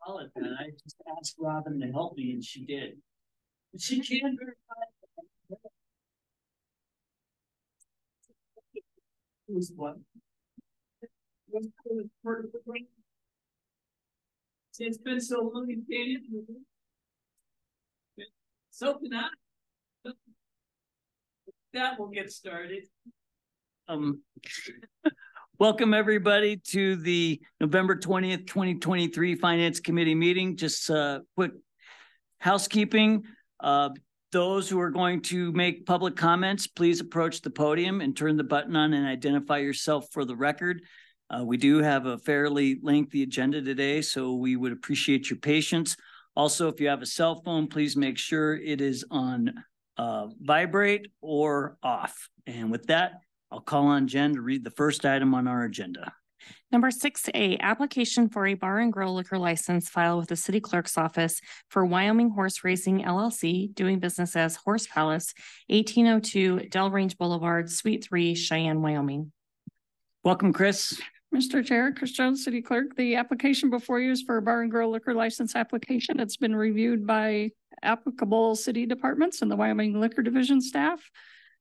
call it that. I just asked Robin to help me, and she did. But she can verify. It was what? It's been so long, you can't. So can I. That will get started. Welcome everybody to the November 20th, 2023 Finance Committee meeting. Just quick housekeeping. Those who are going to make public comments, please approach the podium and turn the button on and identify yourself for the record. We do have a fairly lengthy agenda today, so we would appreciate your patience. Also, if you have a cell phone, please make sure it is on vibrate or off. And with that, I'll call on Jen to read the first item on our agenda. Number 6A, application for a bar and grill liquor license filed with the city clerk's office for Wyoming Horse Racing LLC, doing business as Horse Palace, 1802 Del Range Boulevard, Suite 3, Cheyenne, Wyoming. Welcome, Chris. Mr. Chair, Chris Jones, City Clerk. The application before you is for a bar and grill liquor license application. It's been reviewed by applicable city departments and the Wyoming Liquor Division staff.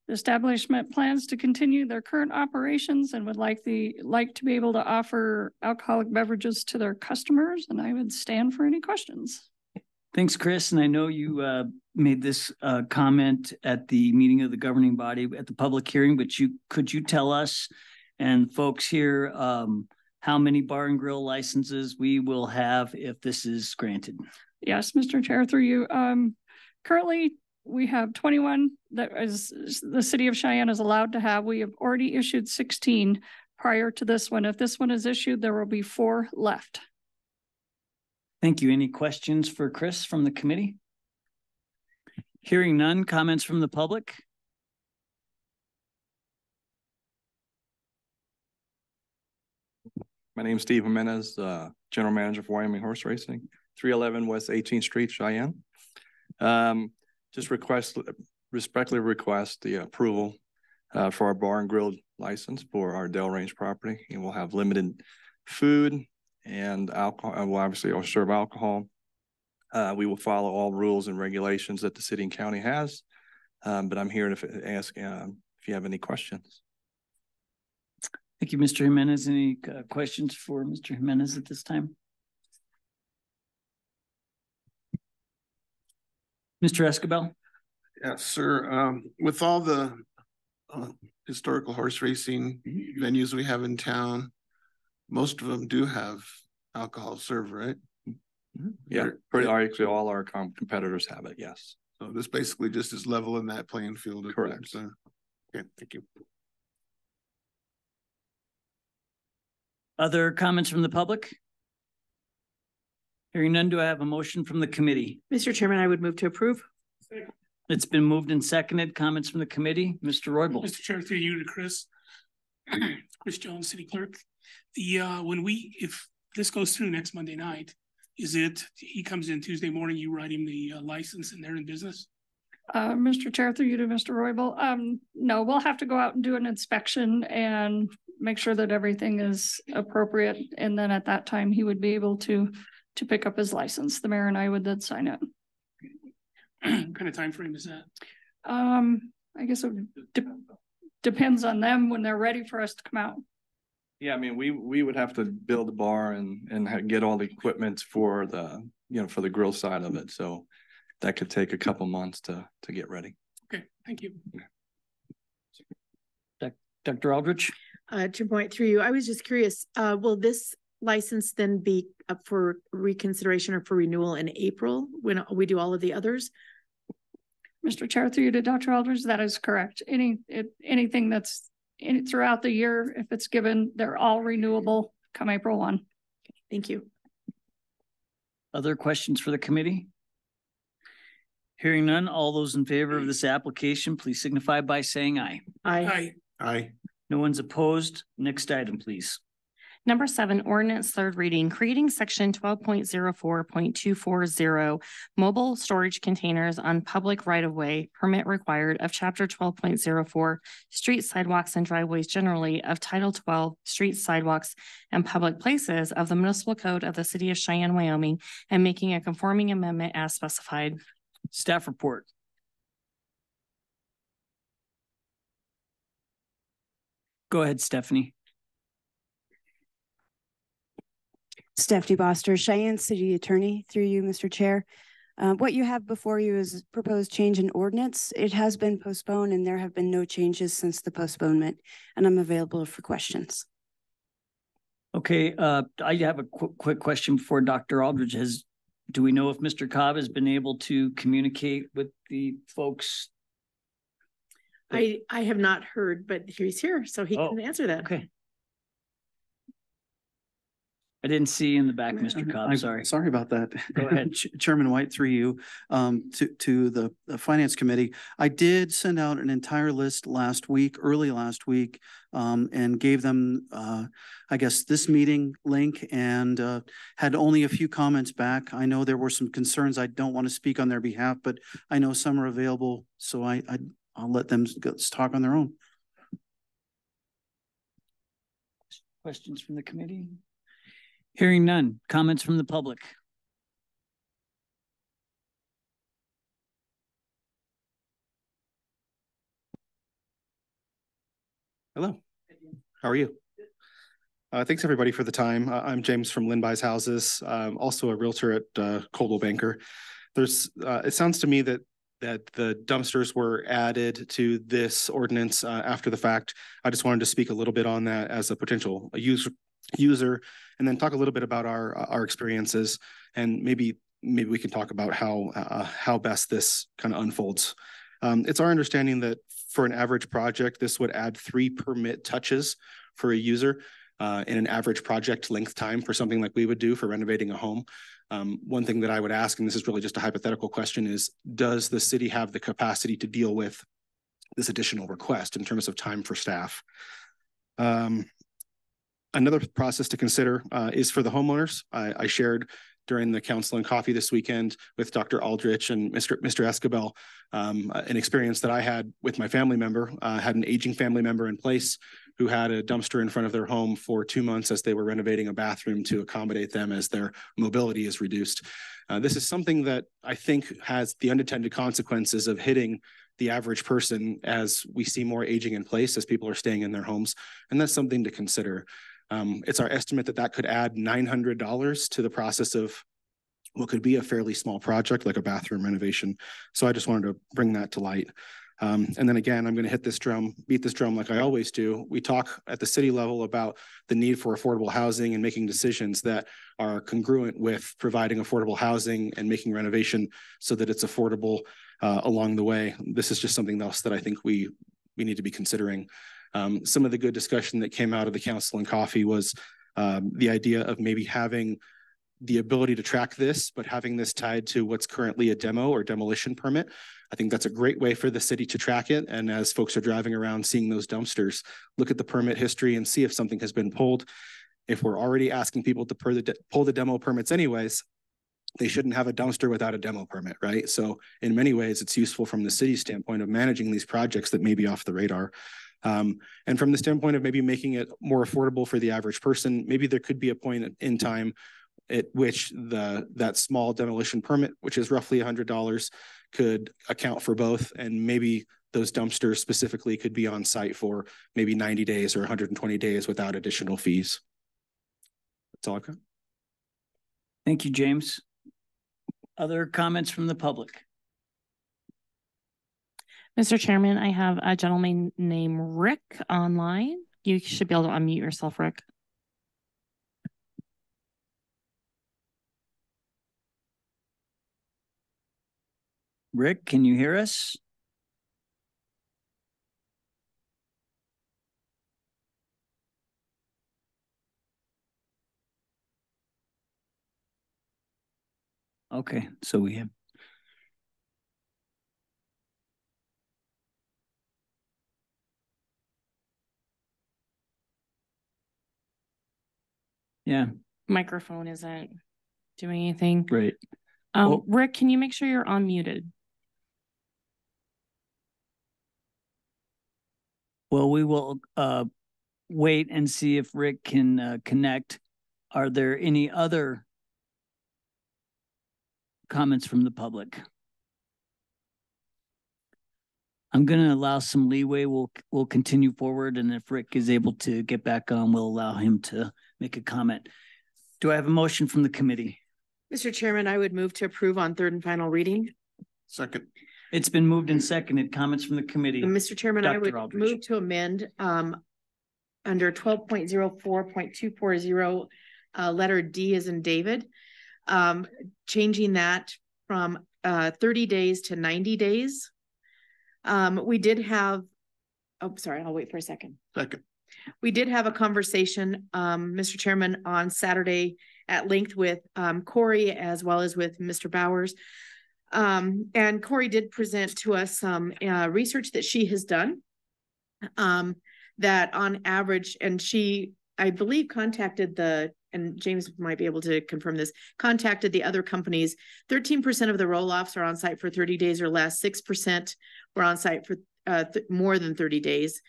The establishment plans to continue their current operations and would like to be able to offer alcoholic beverages to their customers. And I would stand for any questions. Thanks, Chris. And I know you made this comment at the meeting of the governing body at the public hearing, but could you tell us and folks here how many bar and grill licenses we will have if this is granted? Yes, Mr. Chair, through you. Currently, we have 21 that is the city of Cheyenne is allowed to have. We have already issued 16 prior to this one. If this one is issued, there will be 4 left. Thank you. Any questions for Chris from the committee? Hearing none, comments from the public? My name is Steve Jimenez, General Manager for Wyoming Horse Racing, 311 West 18th Street, Cheyenne. Just respectfully request the approval for our bar and grill license for our Del Range property. And we'll have limited food and alcohol. We'll obviously serve alcohol. We will follow all rules and regulations that the city and county has. But I'm here to ask if you have any questions. Thank you, Mr. Jimenez. Any questions for Mr. Jimenez at this time? Mr. Escobar? Yes, sir. With all the historical horse racing venues we have in town, most of them do have alcohol served, right? Yeah, actually all our competitors have it, yes. So this basically just is leveling that playing field. Correct. So, okay, thank you. Other comments from the public? Hearing none, do I have a motion from the committee? Mr. Chairman, I would move to approve. It's been moved and seconded. Comments from the committee? Mr. Roybal. Mr. Chair, through you to Chris. Chris Jones, City Clerk. If this goes through next Monday night, he comes in Tuesday morning, you write him the license and they're in business? Mr. Chair, through you to Mr. Roybal. No, we'll have to go out and do an inspection and make sure that everything is appropriate. And then at that time, he would be able to pick up his license. The mayor and I would then sign it. What kind of time frame is that? I guess it depends on them when they're ready for us to come out. Yeah, I mean, we would have to build a bar and get all the equipment for the for the grill side of it. So that could take a couple months to get ready. Okay, thank you. Dr. Aldrich? To point through you, I was just curious, will this license then be up for reconsideration or for renewal in April when we do all of the others? Mr. Chair, through you to Dr. Aldrich, that is correct. Anything that's throughout the year, if it's given, they're all renewable come April 1. Thank you. Other questions for the committee? Hearing none, all those in favor of this application, please signify by saying aye. Aye. Aye. Aye. No one's opposed. Next item, please. Number 7, ordinance third reading, creating section 12.04.240, mobile storage containers on public right-of-way, permit required of chapter 12.04, street sidewalks and driveways generally of title 12, street sidewalks and public places of the municipal code of the city of Cheyenne, Wyoming, and making a conforming amendment as specified. Staff report. Go ahead, Stephanie. Stephanie Boster, Cheyenne City Attorney, through you, Mr. Chair. What you have before you is proposed change in ordinance. It has been postponed and there have been no changes since the postponement, and I'm available for questions. Okay, I have a quick question before Dr. Aldridge has. Do we know if Mr. Cobb has been able to communicate with the folks? I have not heard, but he's here, so he can answer that. Okay. I didn't see in the back, Mr. Cobb, sorry. Sorry about that. Go ahead. Chairman White, through you, to the Finance Committee. I did send out an entire list early last week, and gave them, I guess, this meeting link, and had only a few comments back. I know there were some concerns. I don't want to speak on their behalf, but I know some are available, so I'll let them talk on their own. Questions from the committee? Hearing none. Comments from the public? Hello. How are you? Thanks everybody for the time. I'm James from Lindby's Houses, also a realtor at Coldwell Banker. It sounds to me that the dumpsters were added to this ordinance after the fact. I just wanted to speak a little bit on that as a potential user, and then talk a little bit about our experiences, and maybe we can talk about how best this kind of unfolds. It's our understanding that for an average project, this would add 3 permit touches for a user in an average project length time for something like we would do for renovating a home. One thing that I would ask, and this is really just a hypothetical question, is does the city have the capacity to deal with this additional request in terms of time for staff? Another process to consider is for the homeowners. I shared during the council and coffee this weekend with Dr. Aldrich and Mr. Escabel an experience that I had with my family member. Had an aging family member in place who had a dumpster in front of their home for 2 months as they were renovating a bathroom to accommodate them as their mobility is reduced. This is something that I think has the unintended consequences of hitting the average person as we see more aging in place as people are staying in their homes. And that's something to consider. It's our estimate that could add $900 to the process of what could be a fairly small project like a bathroom renovation. So I just wanted to bring that to light. And then again, I'm going to beat this drum like I always do. We talk at the city level about the need for affordable housing and making decisions that are congruent with providing affordable housing and making renovation so that it's affordable along the way. This is just something else that I think we need to be considering. Some of the good discussion that came out of the council and coffee was the idea of maybe having the ability to track this, but having this tied to what's currently a demo or demolition permit. I think that's a great way for the city to track it. And as folks are driving around seeing those dumpsters, look at the permit history and see if something has been pulled. If we're already asking people to pull the demo permits anyways, they shouldn't have a dumpster without a demo permit, right? So in many ways, it's useful from the city's standpoint of managing these projects that may be off the radar. And from the standpoint of maybe making it more affordable for the average person, maybe there could be a point in time at which that small demolition permit, which is roughly $100, could account for both. And maybe those dumpsters specifically could be on site for maybe 90 days or 120 days without additional fees. That's all I've got. Thank you, James. Other comments from the public? Mr. Chairman, I have a gentleman named Rick online. You should be able to unmute yourself, Rick. Rick, can you hear us? Okay, so we have. Yeah, Microphone isn't doing anything. right. Well- Rick, can you make sure you're unmuted? Well, we will wait and see if Rick can connect. Are there any other comments from the public? I'm going to allow some leeway. We'll continue forward, and if Rick is able to get back on, we'll allow him to make a comment. Do I have a motion from the committee? Mr. Chairman, I would move to approve on third and final reading. Second. It's been moved and seconded. Comments from the committee? Mr. Chairman, I Dr. would Aldrich. move to amend under 12.04.240, letter D as in David, changing that from 30 days to 90 days. We did have, oh, sorry, I'll wait for a second. Second. We did have a conversation, Mr. Chairman, on Saturday at length with Corey as well as with Mr. Bowers. And Corey did present to us some research that she has done, that on average, and she, I believe, contacted and James might be able to confirm this, contacted the other companies. 13% of the roll-offs are on site for 30 days or less. 6% were on site for more than 30 days.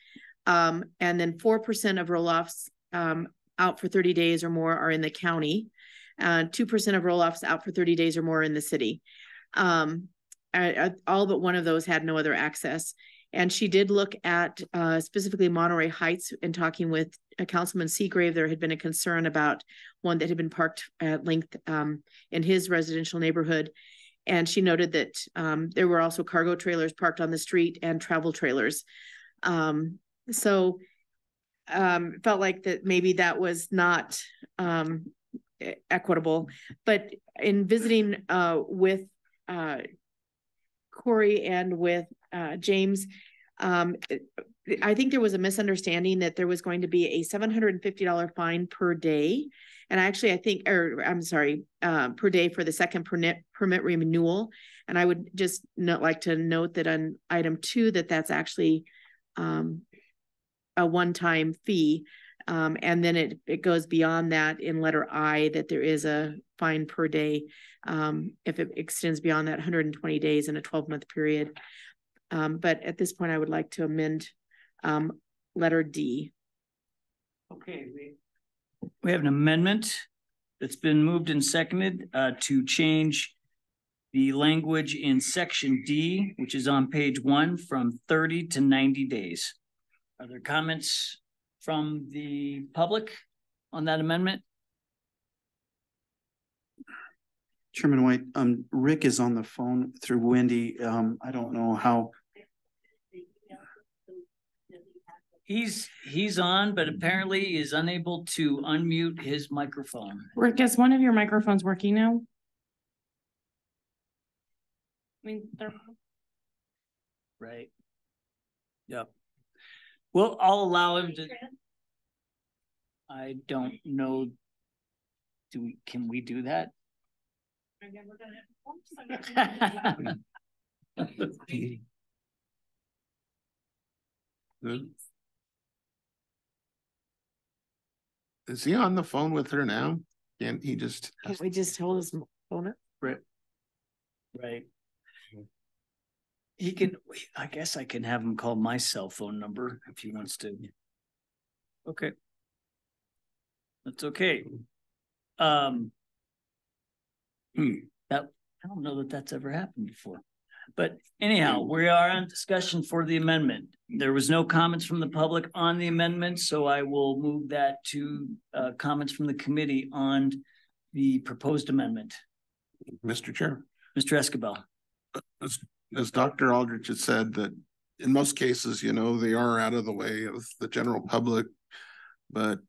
And then 4% of roll-offs out for 30 days or more are in the county. 2% of roll-offs out for 30 days or more in the city. All but one of those had no other access. And she did look at specifically Monterey Heights. In talking with Councilman Seagrave, there had been a concern about one that had been parked at length in his residential neighborhood. And she noted that there were also cargo trailers parked on the street and travel trailers. So felt like that maybe that was not equitable. But in visiting with Corey and with James, I think there was a misunderstanding that there was going to be a $750 fine per day. And actually, I think, or I'm sorry, per day for the second permit renewal. And I would just like to note that on item 2, that's actually a one-time fee. And then it goes beyond that in letter I, that there is a fine per day if it extends beyond that 120 days in a 12-month period. But at this point, I would like to amend letter D. Okay, we have an amendment that's been moved and seconded to change the language in section D, which is on page 1, from 30 to 90 days. Are there comments from the public on that amendment? Chairman White, Rick is on the phone through Wendy. I don't know how. He's on, but apparently is unable to unmute his microphone. Rick, is one of your microphones working now? I mean, they're Right. Yep. Well, I'll allow him to. I don't know. Can we do that? Is he on the phone with her now? Can't he just? Can't we just hold his phone up? Right. He can, I guess I can have him call my cell phone number if he wants to. Okay. That's okay. That, I don't know that that's ever happened before. But anyhow, we are on discussion for the amendment. There was no comments from the public on the amendment, so I will move that to comments from the committee on the proposed amendment. Mr. Chair. Mr. Escobar. As Dr. Aldrich had said, that in most cases, you know, they are out of the way of the general public, but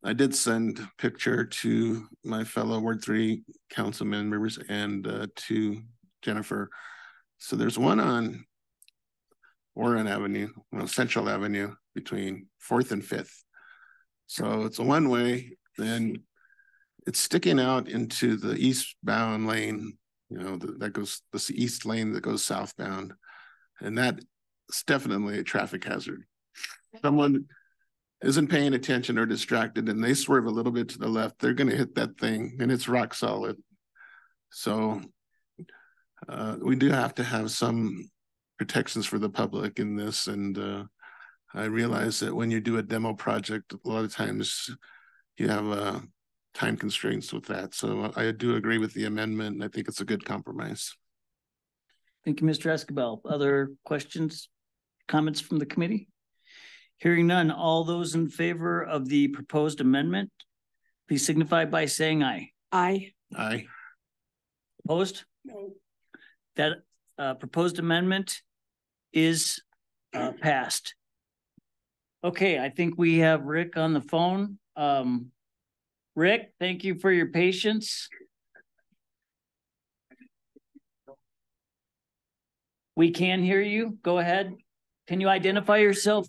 I did send a picture to my fellow Ward 3 council members and to Jennifer. So there's one on Warren Avenue, well, Central Avenue between 4th and 5th. So it's a one-way, then it's sticking out into the eastbound lane, you know, that goes, the east lane that goes southbound. And that's definitely a traffic hazard. Someone, isn't paying attention or distracted and they swerve a little bit to the left, they're gonna hit that thing and it's rock solid. So we do have to have some protections for the public in this. And I realize that when you do a demo project, a lot of times you have time constraints with that. So I do agree with the amendment, and I think it's a good compromise. Thank you, Mr. Escabel. Other questions, comments from the committee? Hearing none, all those in favor of the proposed amendment, please signify by saying aye. Aye. Aye. Opposed? No. That proposed amendment is passed. Okay, I think we have Rick on the phone. Rick, thank you for your patience. We can hear you. Go ahead. Can you identify yourself?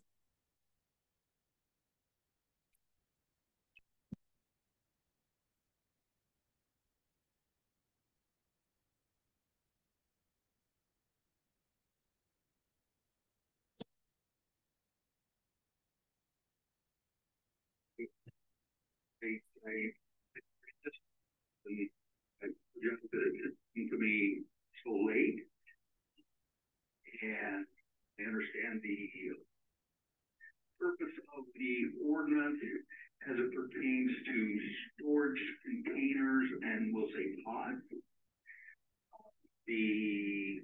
To me so late, and I understand the purpose of the ordinance as it pertains to storage containers and we'll say pods. The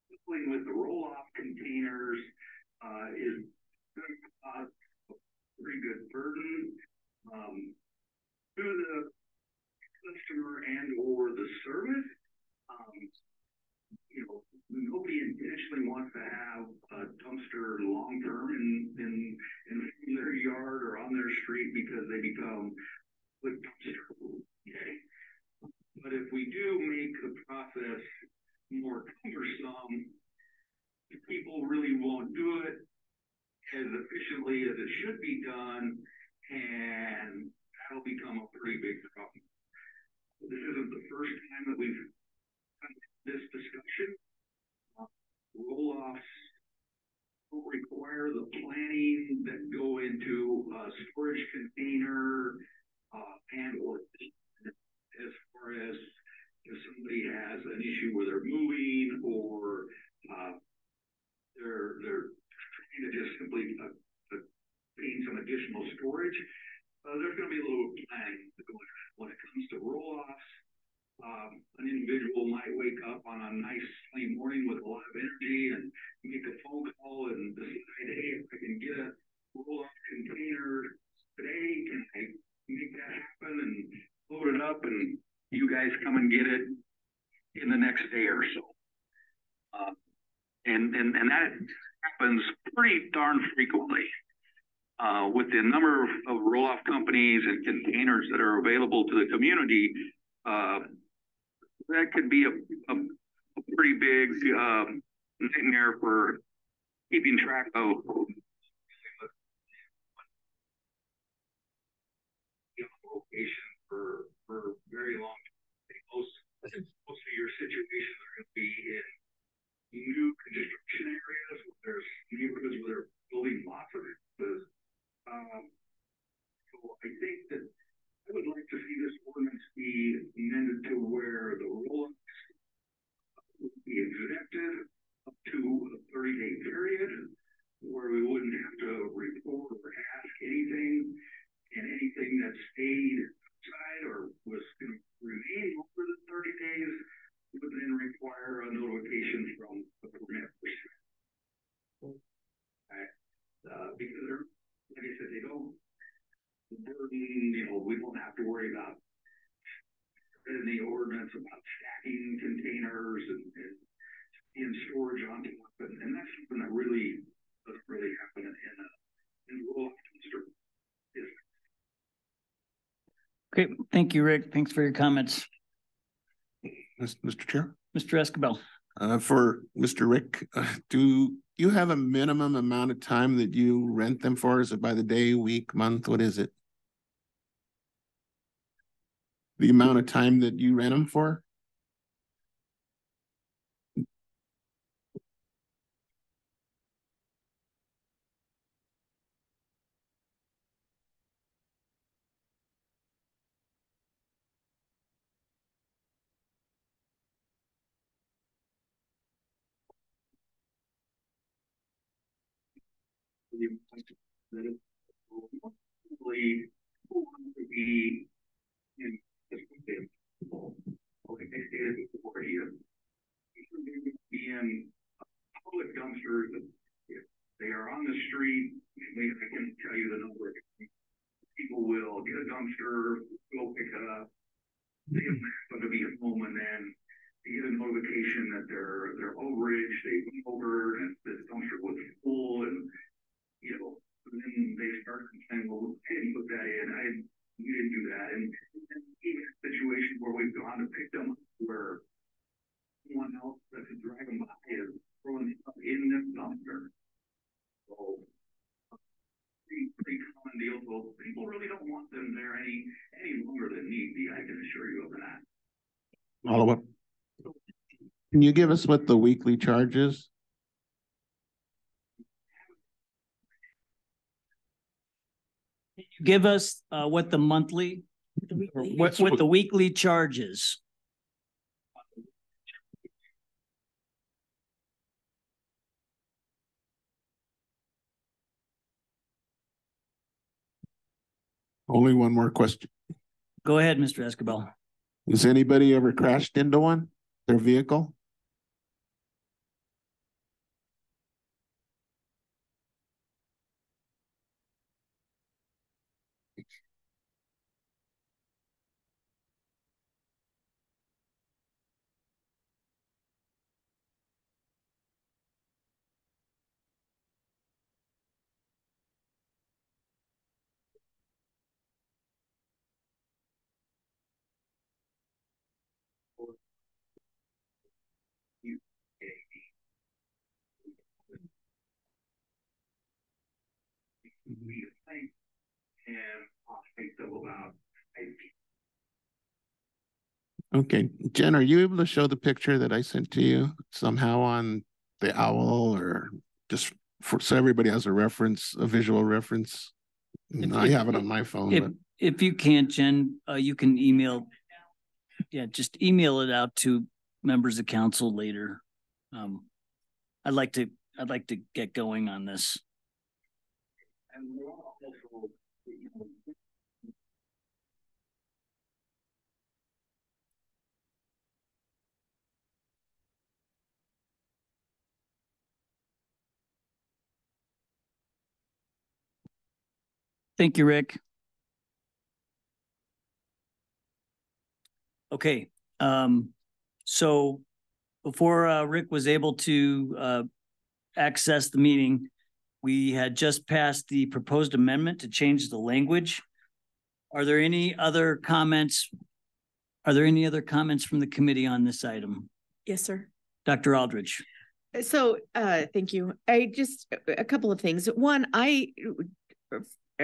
dealing with the roll-off containers is going to cause a pretty good burden to the customer and or the service. You know, nobody intentionally wants to have a dumpster long term in their yard or on their street because they become good dumpster. Okay. But if we do make the process more cumbersome, people really won't do it as efficiently as it should be done, and that'll become a pretty big problem. This isn't the first time that we've had this discussion. Roll-offs don't require the planning that go into a storage container and or as far as if somebody has an issue where they're moving or they're trying to just simply gain some additional storage. There's going to be a little planning when it comes to roll-offs. An individual might wake up on a nice sunny morning with a lot of energy and make a phone call and decide, hey, if I can get a roll-off container today, can I make that happen and load it up and you guys come and get it in the next day or so. And that happens pretty darn frequently. With the number of roll-off companies and containers that are available to the community, that could be a pretty big nightmare for keeping track of location for very long. Most of your situations are going to be in new construction areas. There's neighborhoods where they're building lots of houses. So I think that I would like to see this ordinance be amended to where the roll-ups would be exempted up to a 30-day period, where we wouldn't have to report or ask anything, and anything that stayed outside or was going to remain over the 30 days would then require a notification from the permit. Because they're, like I said, they don't burden, you know, we don't have to worry about in the ordinance about stacking containers and in storage on top, and that's something that really doesn't really happen in roll-off dumpster business. Great, thank you, Rick. Thanks for your comments. Mr. Chair? Mr. Escabel. For Mr. Rick, do you have a minimum amount of time that you rent them for? Is it by the day, week, month? What is it? The amount of time that you rent them for? that it will probably be in like they stated before here. Be in public dumpsters. If they are on the street, I can tell you the number of people will get a dumpster, go pick it up. They're going to be at home, and then they get a notification that their overage, they went over, and this dumpster was full, and then they start complaining, well, I didn't put that in, we didn't do that, and even a situation where we've gone to pick them where someone else that's driving by is throwing stuff in this dumpster. So pretty common deal. So people really don't want them there any longer than need be. I can assure you of that. Oliver, can you give us what the weekly charge is? Can you give us what the monthly, or what the weekly charge is? Only one more question. Go ahead, Mr. Escobar. Has anybody ever crashed into one, their vehicle? Okay, Jen, are you able to show the picture that I sent to you somehow on the owl, or just so everybody has a reference, a visual reference? I have it on my phone. If you can't, Jen, you can email. Yeah, just email it out to members of council later. I'd like to get going on this. Thank you, Rick. Okay, so before Rick was able to access the meeting, we had just passed the proposed amendment to change the language. Are there any other comments? Are there any other comments from the committee on this item? Yes, sir. Dr. Aldrich. So, thank you. A couple of things. One,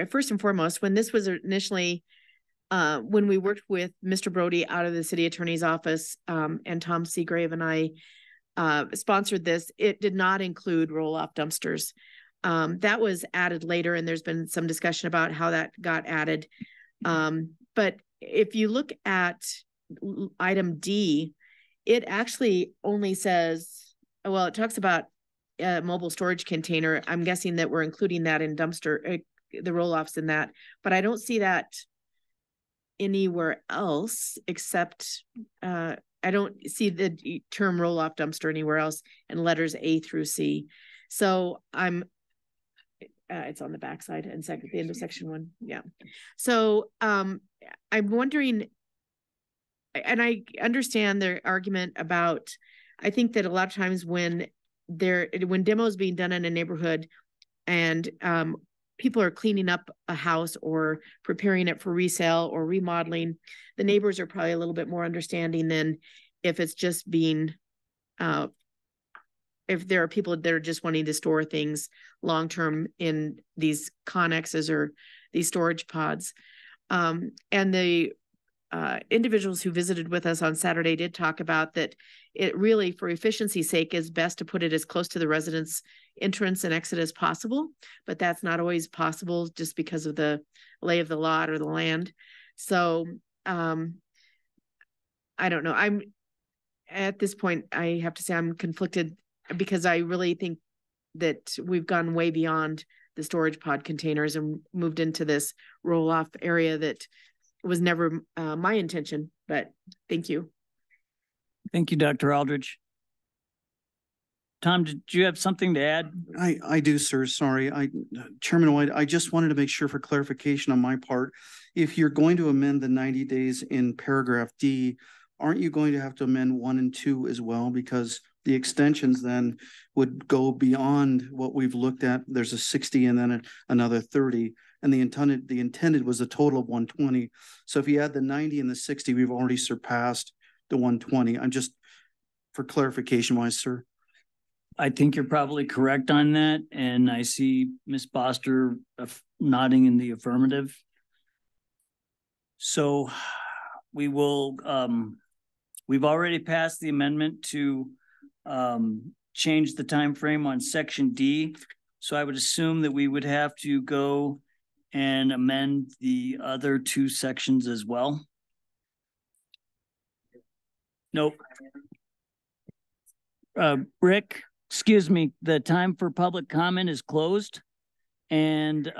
first and foremost, when this was initially, when we worked with Mr. Brody out of the city attorney's office, and Tom Seagrave and I sponsored this, it did not include roll-off dumpsters. That was added later, and there's been some discussion about how that got added. But if you look at item D, it actually only says, well, it talks about a mobile storage container. I'm guessing that we're including that in dumpster, the roll-offs in that, but I don't see that anywhere else except, I don't see the term roll-off dumpster anywhere else in letters A through C. So it's on the backside and the end of section 1. Yeah. So I'm wondering, and I understand their argument about, I think that a lot of times when demo is being done in a neighborhood and people are cleaning up a house or preparing it for resale or remodeling, the neighbors are probably a little bit more understanding than if it's just being, if there are people that are just wanting to store things long-term in these connexes or these storage pods. And the individuals who visited with us on Saturday did talk about that it really, for efficiency's sake, is best to put it as close to the residence entrance and exit as possible, but that's not always possible just because of the lay of the lot or the land. So I don't know. I'm at this point, I have to say I'm conflicted because I really think that we've gone way beyond the storage pod containers and moved into this roll-off area that was never my intention, but thank you. Thank you, Dr. Aldrich. Tom, did you have something to add? I do, sir. Sorry. Chairman White, I just wanted to make sure for clarification on my part, if you're going to amend the 90 days in paragraph D, aren't you going to have to amend 1 and 2 as well? Because the extensions then would go beyond what we've looked at. There's a 60 and then another 30. And the intended was a total of 120. So if you add the 90 and the 60, we've already surpassed the 120. I'm just for clarification wise, sir. I think you're probably correct on that. And I see Ms. Boster nodding in the affirmative. So we will, we've already passed the amendment to change the time frame on section D. So I would assume that we would have to go and amend the other 2 sections as well. Nope. Rick, excuse me, the time for public comment is closed. And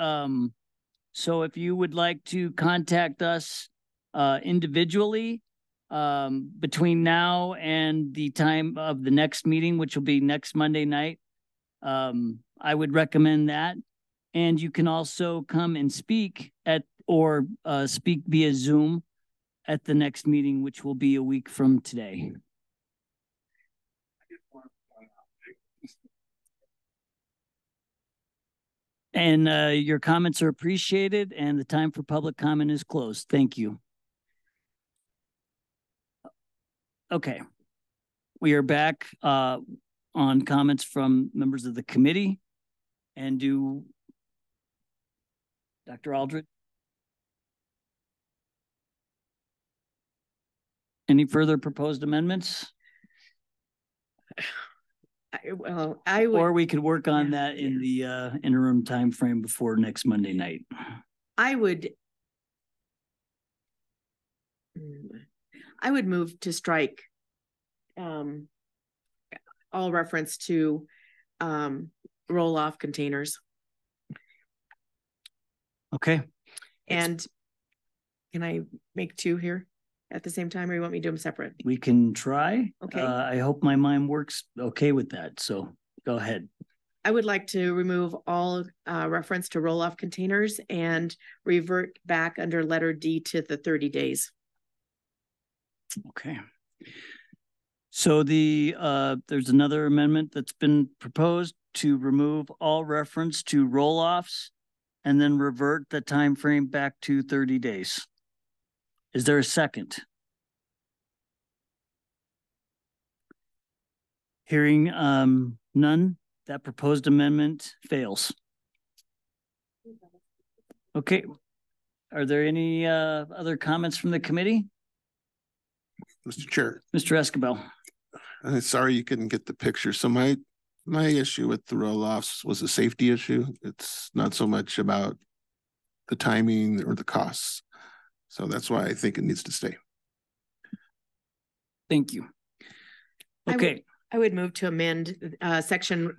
so if you would like to contact us individually between now and the time of the next meeting, which will be next Monday night, I would recommend that. And you can also come and speak at or speak via Zoom at the next meeting, which will be a week from today. And your comments are appreciated, and the time for public comment is closed. Thank you. Okay. We are back on comments from members of the committee. And do Dr. Aldrich? Any further proposed amendments? I would, or we could work on that in the interim time frame before next Monday night. I would move to strike all reference to roll-off containers. Okay. And can I make 2 here at the same time, or you want me to do them separate? We can try. Okay. I hope my mind works okay with that. So go ahead. I would like to remove all reference to roll-off containers and revert back under letter D to the 30 days. Okay. So there's another amendment that's been proposed to remove all reference to roll-offs and then revert the time frame back to 30 days. Is there a second? Hearing none, that proposed amendment fails. Okay. Are there any other comments from the committee? Mr. Chair. Mr. Escobar. Sorry you couldn't get the picture. So my issue with the roll-offs was a safety issue. It's not so much about the timing or the costs. So that's why I think it needs to stay. Thank you. Okay. I would move to amend section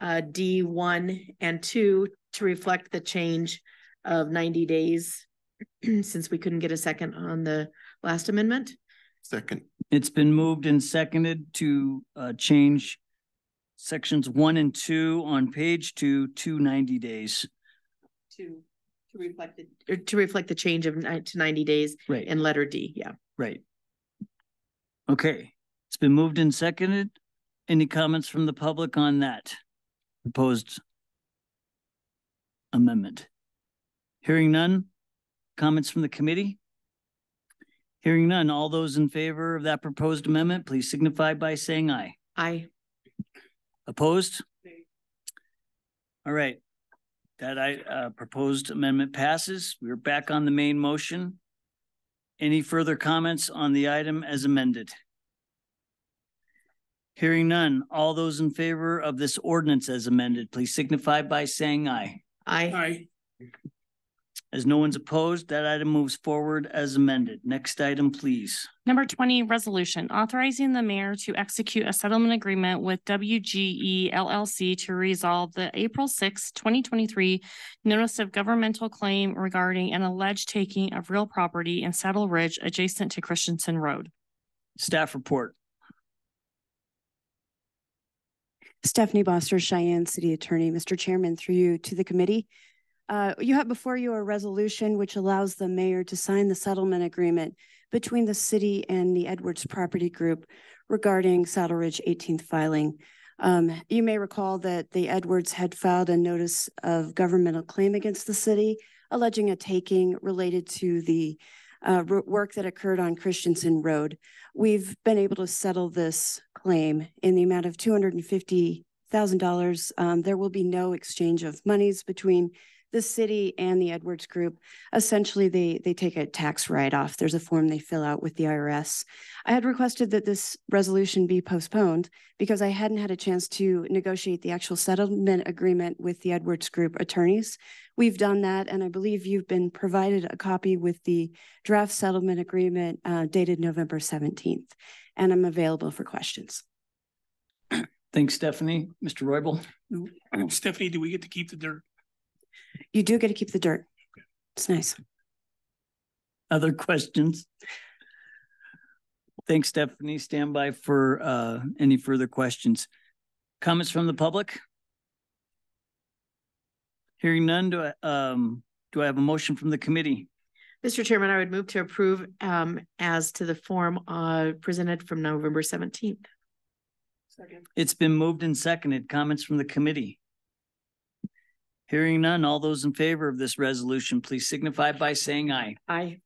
D1 and 2 to reflect the change of 90 days since we couldn't get a second on the last amendment. Second. It's been moved and seconded to change sections 1 and 2 on page 2 to 90 days. To reflect the change of to 90 days, right, in letter D. Yeah. Right. Okay. It's been moved and seconded. Any comments from the public on that proposed amendment? Hearing none. Comments from the committee? Hearing none. All those in favor of that proposed amendment, please signify by saying aye. Aye. Opposed? All right. That proposed amendment passes. We're back on the main motion. Any further comments on the item as amended? Hearing none. All those in favor of this ordinance as amended, please signify by saying aye. Aye. Aye. As no one's opposed, that item moves forward as amended. Next item, please. Number 20, resolution authorizing the mayor to execute a settlement agreement with WGE LLC to resolve the April 6, 2023 notice of governmental claim regarding an alleged taking of real property in Saddle Ridge adjacent to Christensen Road. Staff report. Stephanie Boster, Cheyenne City Attorney. Mr. Chairman, through you to the committee. You have before you a resolution which allows the mayor to sign the settlement agreement between the city and the Edwards Property Group regarding Saddle Ridge 18th filing. You may recall that the Edwards had filed a notice of governmental claim against the city, alleging a taking related to the work that occurred on Christensen Road. We've been able to settle this claim in the amount of $250,000. There will be no exchange of monies between the city and the Edwards Group. Essentially, they take a tax write-off. There's a form they fill out with the IRS. I had requested that this resolution be postponed because I hadn't had a chance to negotiate the actual settlement agreement with the Edwards Group attorneys. We've done that, and I believe you've been provided a copy with the draft settlement agreement dated November 17th, and I'm available for questions. Thanks, Stephanie. Mr. Roybal. Stephanie, do we get to keep the dirt? You do get to keep the dirt. It's nice. Other questions? Thanks, Stephanie. Stand by for any further questions. Comments from the public? Hearing none, do I have a motion from the committee? Mr. Chairman, I would move to approve as to the form presented from November 17th. Second. It's been moved and seconded. Comments from the committee? Hearing none, all those in favor of this resolution, please signify by saying aye. Aye.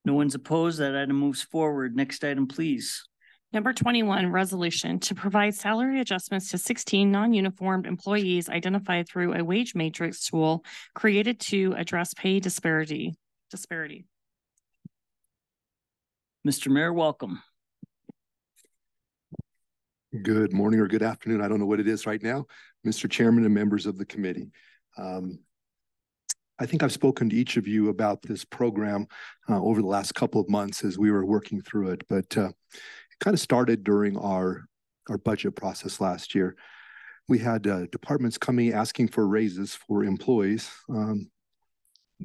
No one's opposed. That item moves forward. Next item, please. Number 21, resolution to provide salary adjustments to 16 non-uniformed employees identified through a wage matrix tool created to address pay disparity. Mr. Mayor, welcome. Good morning or good afternoon. I don't know what it is right now, Mr. Chairman and members of the committee. I think I've spoken to each of you about this program over the last couple of months as we were working through it, but it kind of started during our budget process last year. We had departments coming asking for raises for employees,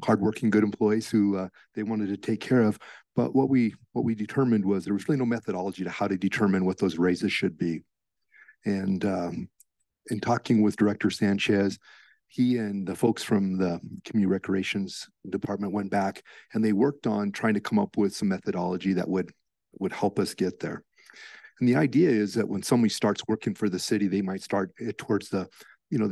hardworking, good employees who they wanted to take care of. But what we determined was there was really no methodology to how to determine what those raises should be. And in talking with Director Sanchez, he and the folks from the Community Recreations Department went back and they worked on trying to come up with some methodology that would help us get there. And the idea is that when somebody starts working for the city, they might start towards the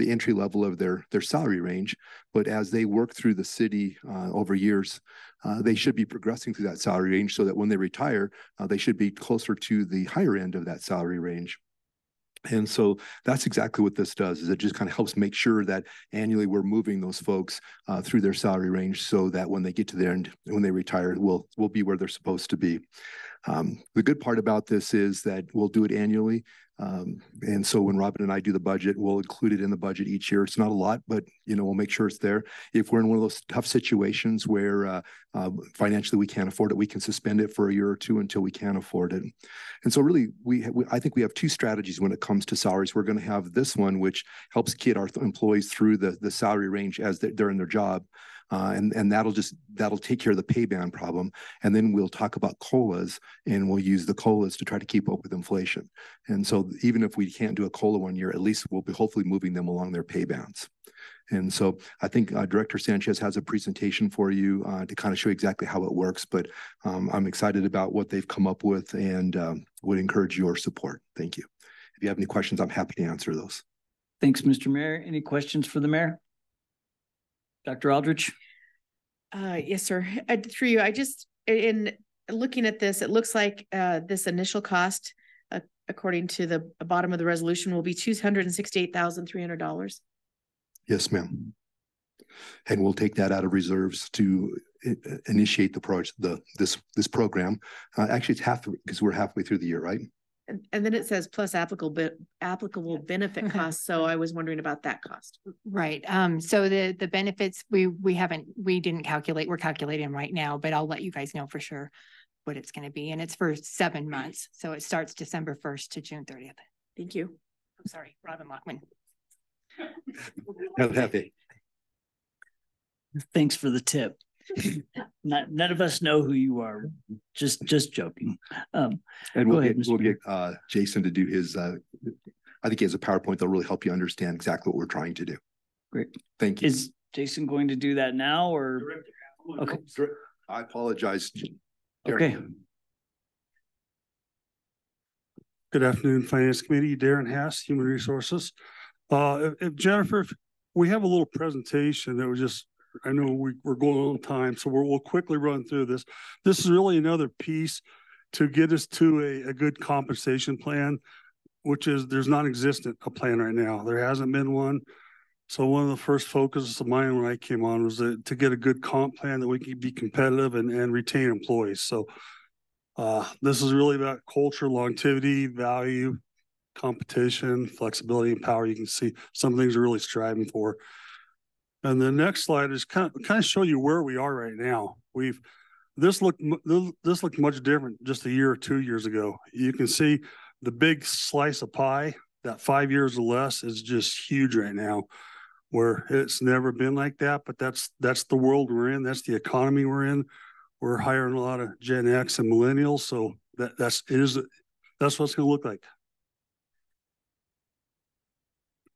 entry level of their salary range. But as they work through the city over years, they should be progressing through that salary range so that when they retire, they should be closer to the higher end of that salary range. And so that's exactly what this does, is it just kind of helps make sure that annually we're moving those folks through their salary range so that when they get to their end, when they retire, we'll be where they're supposed to be. The good part about this is that we'll do it annually. And so when Robin and I do the budget, we'll include it in the budget each year. It's not a lot, but we'll make sure it's there. If we're in one of those tough situations where financially we can't afford it, we can suspend it for a year or two until we can afford it. And so really, I think we have two strategies when it comes to salaries. We're going to have this one, which helps get our employees through the salary range as they're in their job. And that'll take care of the pay band problem. And then we'll talk about COLAs, and we'll use the COLAs to try to keep up with inflation. And so even if we can't do a COLA one year, at least we'll be hopefully moving them along their pay bands. And so I think Director Sanchez has a presentation for you to kind of show exactly how it works, but I'm excited about what they've come up with and would encourage your support. Thank you. If you have any questions, I'm happy to answer those. Thanks, Mr. Mayor. Any questions for the mayor? Dr. Aldrich? Yes, sir. Through you, in looking at this, it looks like this initial cost, according to the bottom of the resolution, will be $268,300. Yes, ma'am. And we'll take that out of reserves to initiate the project, this program. Actually, it's half because we're halfway through the year, right? And then it says plus applicable benefit costs. So I was wondering about that cost. Right. So the benefits, we didn't calculate, we're calculating right now, but I'll let you guys know for sure what it's going to be. And it's for 7 months. So it starts December 1st to June 30th. Thank you. I'm sorry, Robin Lockman. I'm happy. Thanks for the tip. None of us know who you are. Just joking. And Go ahead, we'll get Jason to do his, I think he has a PowerPoint that'll really help you understand exactly what we're trying to do. Great. Thank you. Is Jason going to do that now or? Okay. I apologize. Okay. Good afternoon, Finance Committee. Darren Haas, Human Resources. If Jennifer, if we have a little presentation that was just, I know we're going on time, so we'll quickly run through this. This is really another piece to get us to a good compensation plan, which is there's non-existent a plan right now. There hasn't been one. So one of the first focuses of mine when I came on was to get a good comp plan that we can be competitive and retain employees. So this is really about culture, longevity, value, competition, flexibility, and power. You can see some things we're really striving for. And the next slide is kind of show you where we are right now. This looked much different just a year or 2 years ago. You can see the big slice of pie, that 5 years or less, is just huge right now, where it's never been like that. But that's the world we're in. That's the economy we're in. We're hiring a lot of Gen X and millennials, so that's what it's going to look like.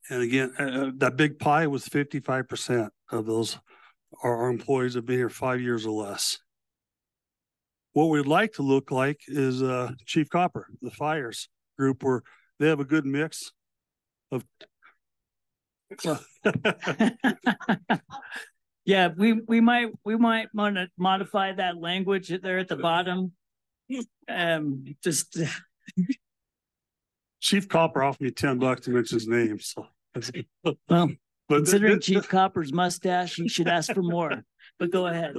And again, that big pie was 55% of those our employees have been here 5 years or less. What we'd like to look like is Chief Copper, the fires group, where they have a good mix of. Yeah, we might want to modify that language there at the bottom. Just Chief Copper offered me $10 to mention his name. So, well, but considering Chief Copper's mustache, you should ask for more. But go ahead.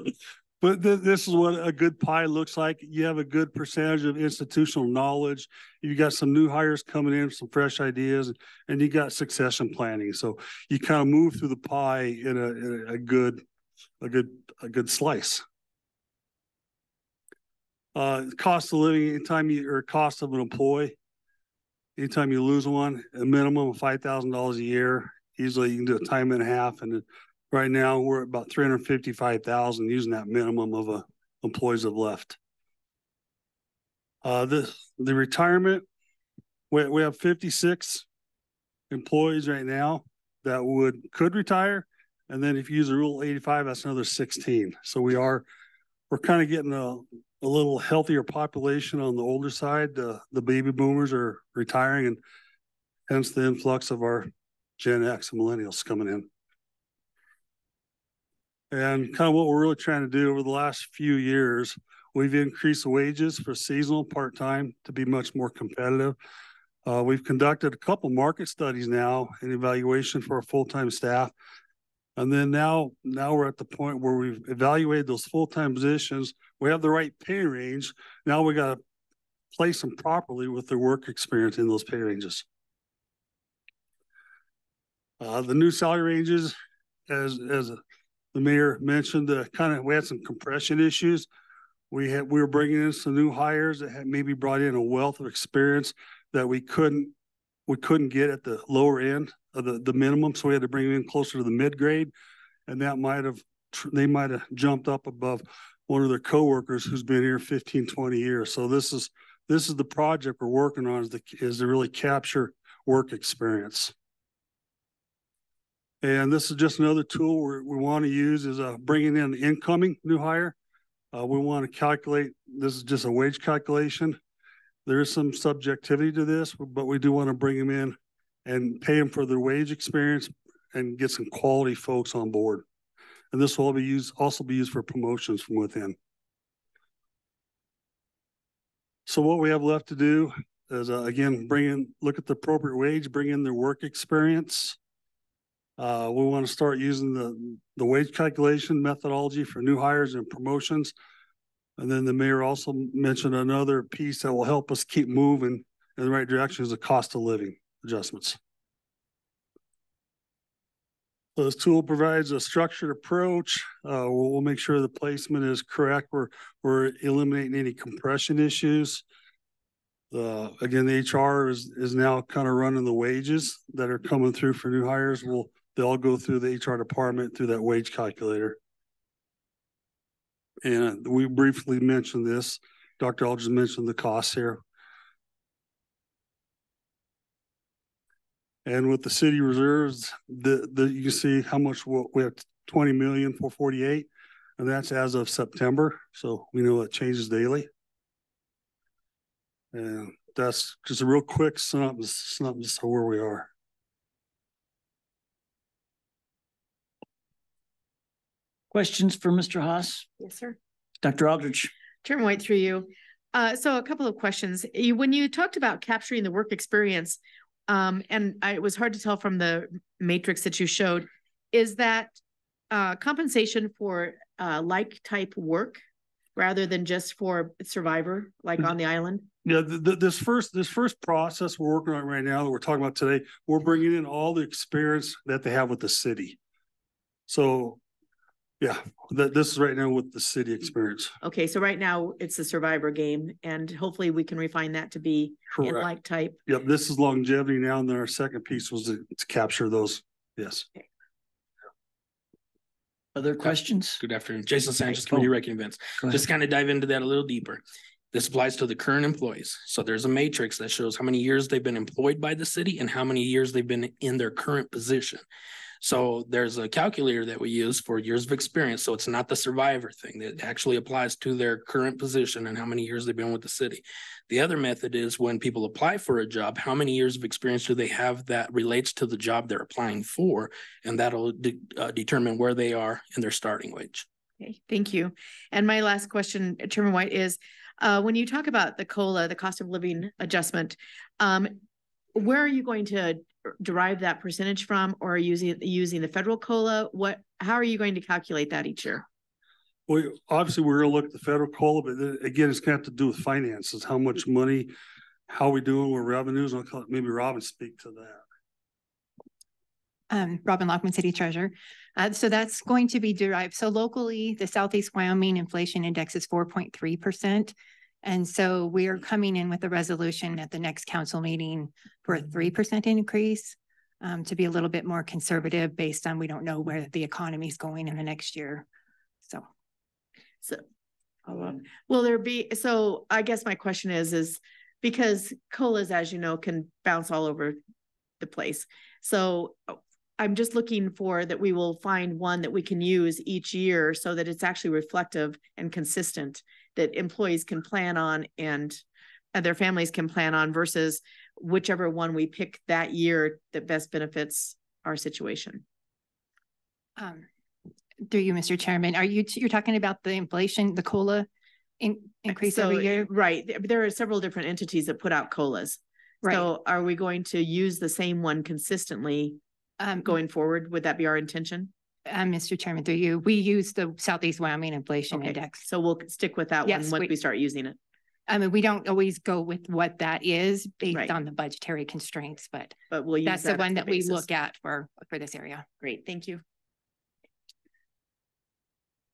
But this is what a good pie looks like. You have a good percentage of institutional knowledge. You got some new hires coming in, some fresh ideas, and you got succession planning. So you kind of move through the pie in a good slice. Cost of living, or cost of an employee. Anytime you lose one, a minimum of $5,000 a year. Easily you can do a time and a half. And right now we're at about 355,000 using that minimum of employees have left. The retirement, we have 56 employees right now that could retire. And then if you use the rule 85, that's another 16. So we're kind of getting a little healthier population on the older side. The baby boomers are retiring, and hence the influx of our Gen X and millennials coming in. And kind of what we're really trying to do over the last few years, we've increased the wages for seasonal part-time to be much more competitive. We've conducted a couple market studies now and evaluation for our full-time staff. And then now we're at the point where we've evaluated those full-time positions. We have the right pay range. Now we got to place them properly with their work experience in those pay ranges. The new salary ranges, as the mayor mentioned, we had some compression issues. We were bringing in some new hires that had maybe brought in a wealth of experience that we couldn't get at the lower end of the minimum. So we had to bring them in closer to the mid grade, and that they might have jumped up above one of their coworkers who's been here 15, 20 years. So this is the project we're working on is to really capture work experience. And this is just another tool we want to use is bringing in an incoming new hire. We want to calculate, this is just a wage calculation. There is some subjectivity to this, but we do want to bring them in and pay them for their wage experience and get some quality folks on board. And this will also be used for promotions from within. So what we have left to do is, again, look at the appropriate wage, bring in their work experience. We want to start using the wage calculation methodology for new hires and promotions. And then the mayor also mentioned another piece that will help us keep moving in the right direction is the cost of living adjustments. So this tool provides a structured approach. We'll make sure the placement is correct. We're eliminating any compression issues. Again, the HR is now kind of running the wages that are coming through for new hires. They'll go through the HR department through that wage calculator. And we briefly mentioned this. Dr. Aldridge mentioned the costs here. And with the city reserves, you can see how much we have 20,448,000, and that's as of September. So we know it changes daily. And that's just a real quick synopsis of where we are. Questions for Mr. Haas? Yes, sir. Dr. Aldridge. Chairman White, through you. So a couple of questions. When you talked about capturing the work experience, it was hard to tell from the matrix that you showed, is that compensation for like type work rather than just for survivor, like on the island? Yeah, this first process we're working on right now that we're talking about today, we're bringing in all the experience that they have with the city. So yeah, this is right now with the city experience. Okay, so right now it's a survivor game, and hopefully we can refine that to be in like type. Yep, this is longevity now, and then our second piece was to capture those. Yes. Okay. Other questions? Good afternoon. Jason Sanchez, Community Wrecking Events. Just kind of dive into that a little deeper. This applies to the current employees. So there's a matrix that shows how many years they've been employed by the city and how many years they've been in their current position. So there's a calculator that we use for years of experience. So it's not the survivor thing. That actually applies to their current position and how many years they've been with the city. The other method is when people apply for a job, how many years of experience do they have that relates to the job they're applying for? And that'll determine where they are in their starting wage. Okay, thank you. And my last question, Chairman White, is when you talk about the COLA, the cost of living adjustment, where are you going to derive that percentage from, or are you using the federal COLA? How are you going to calculate that each year? Well, obviously we're going to look at the federal COLA, but again, it's going to have to do with finances, how much money, how we doing with revenues. I'll call it, maybe Robin speak to that. Robin Lockman, City Treasurer. So that's going to be derived. So locally, the Southeast Wyoming inflation index is 4.3%. And so we are coming in with a resolution at the next council meeting for a 3% increase to be a little bit more conservative based on we don't know where the economy is going in the next year. So will there be, so I guess my question is because COLAs, as you know, can bounce all over the place. So I'm just looking for that we will find one that we can use each year so that it's actually reflective and consistent, that employees can plan on and their families can plan on, versus whichever one we pick that year that best benefits our situation. Through you, Mr. Chairman, you're talking about the inflation, the COLA increase every year? Right. There are several different entities that put out COLAs. Right. So are we going to use the same one consistently going forward? Would that be our intention? Mr. Chairman, through you, we use the Southeast Wyoming Inflation Index. So we'll stick with that one once we start using it. I mean, we don't always go with what that is based on the budgetary constraints, but we'll use that's the one that we look at for this area. Great, thank you.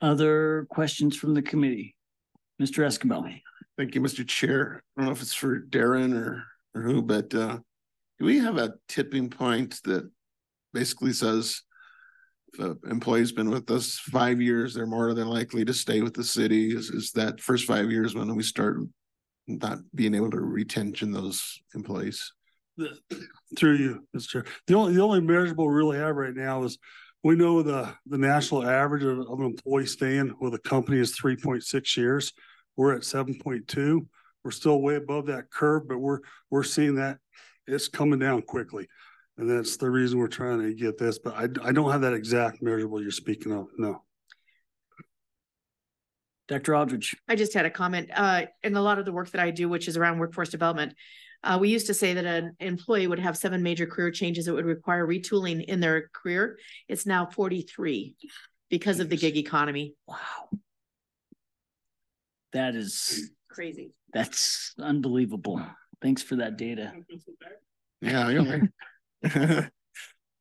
Other questions from the committee? Mr. Escobar. Thank you, Mr. Chair. I don't know if it's for Darren or who, but do we have a tipping point that basically says if an employee's been with us 5 years, they're more than likely to stay with the city? Is that first 5 years when we start not being able to retention those employees? Through you, Mr. Chair. The only measurable we really have right now is we know the national average of an employee staying with a company is 3.6 years. We're at 7.2. We're still way above that curve, but we're seeing that it's coming down quickly. And that's the reason we're trying to get this, but I don't have that exact measurable you're speaking of, no. Dr. Aldridge. I just had a comment. In a lot of the work that I do, which is around workforce development, we used to say that an employee would have 7 major career changes that would require retooling in their career. It's now 43 because of the gig economy. Wow. That is crazy. That's unbelievable. Thanks for that data. Yeah,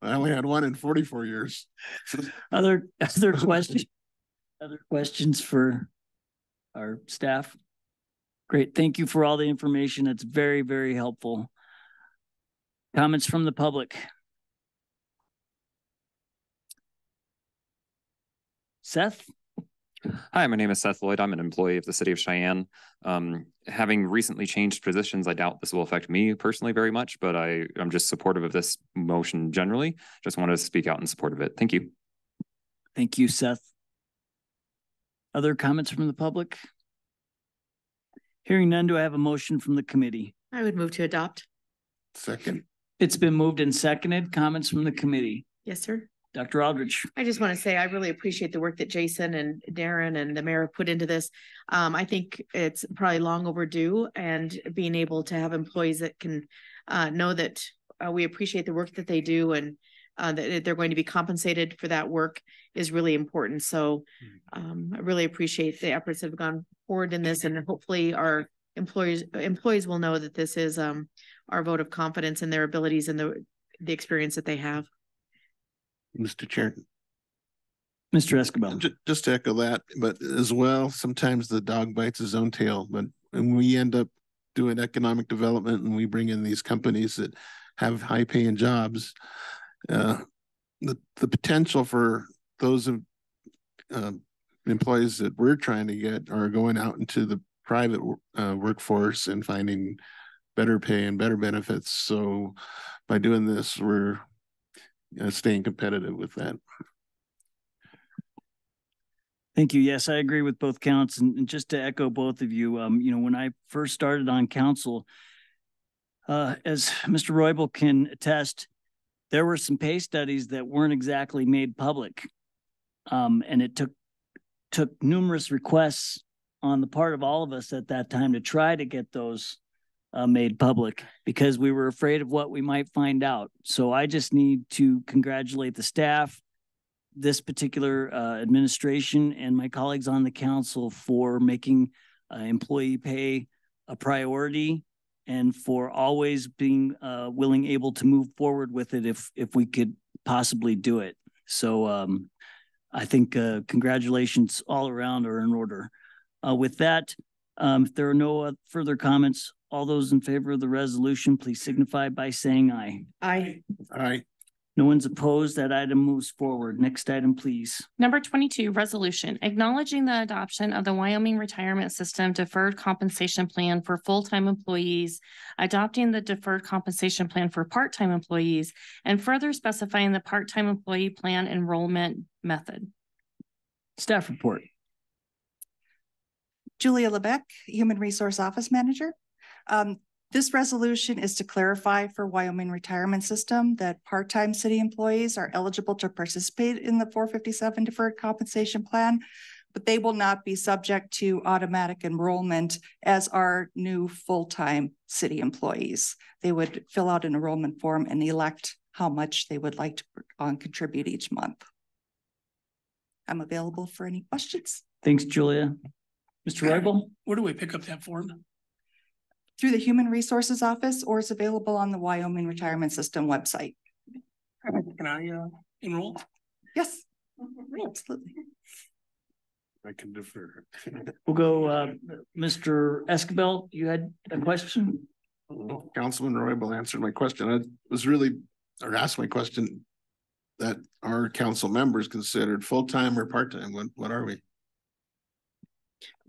I only had one in 44 years. Other questions for our staff? Great. Thank you for all the information. That's very, very helpful. Comments from the public? Seth? Hi, my name is Seth Lloyd. I'm an employee of the city of Cheyenne. Having recently changed positions, I doubt this will affect me personally very much, but I'm just supportive of this motion generally. Just wanted to speak out in support of it. Thank you. Thank you, Seth. Other comments from the public? Hearing none, do I have a motion from the committee? I would move to adopt. Second. It's been moved and seconded. Comments from the committee? Yes, sir. Dr. Aldrich. I just want to say I really appreciate the work that Jason and Darren and the mayor put into this. I think it's probably long overdue, and being able to have employees that can know that we appreciate the work that they do, and that they're going to be compensated for that work is really important. So I really appreciate the efforts that have gone forward in this, and hopefully our employees will know that this is our vote of confidence in their abilities and the experience that they have. Mr. Chair. Mr. Escobar. Just to echo that, but as well, sometimes the dog bites his own tail. But when we end up doing economic development and we bring in these companies that have high paying jobs, the potential for those employees that we're trying to get are going out into the private workforce and finding better pay and better benefits. So by doing this, we're staying competitive with that. Thank you. Yes, I agree with both counts. And just to echo both of you, when I first started on council, as Mr. Roybal can attest, there were some pay studies that weren't exactly made public. And it took numerous requests on the part of all of us at that time to try to get those made public, because we were afraid of what we might find out. So I just need to congratulate the staff, this particular administration, and my colleagues on the council for making employee pay a priority, and for always being able to move forward with it if we could possibly do it. So I think congratulations all around are in order. With that, if there are no further comments, all those in favor of the resolution, please signify by saying aye. Aye. Aye. No one's opposed. That item moves forward. Next item, please. Number 22, resolution acknowledging the adoption of the Wyoming Retirement System Deferred Compensation Plan for full-time employees, adopting the Deferred Compensation Plan for part-time employees, and further specifying the part-time employee plan enrollment method. Staff report. Julia Lebec, Human Resource Office Manager. This resolution is to clarify for Wyoming Retirement System that part-time city employees are eligible to participate in the 457 Deferred Compensation Plan, but they will not be subject to automatic enrollment as are new full-time city employees. They would fill out an enrollment form and elect how much they would like to contribute each month. I'm available for any questions. Thanks, Julia. Mr. Roybal? Where do we pick up that form? Through the Human Resources Office, or it's available on the Wyoming Retirement System website. Can I enroll? Yes, absolutely. I can defer. We'll go, Mr. Escobar, you had a question? Councilman Roybal answered my question. I asked my question that our council members considered full-time or part-time. What are we?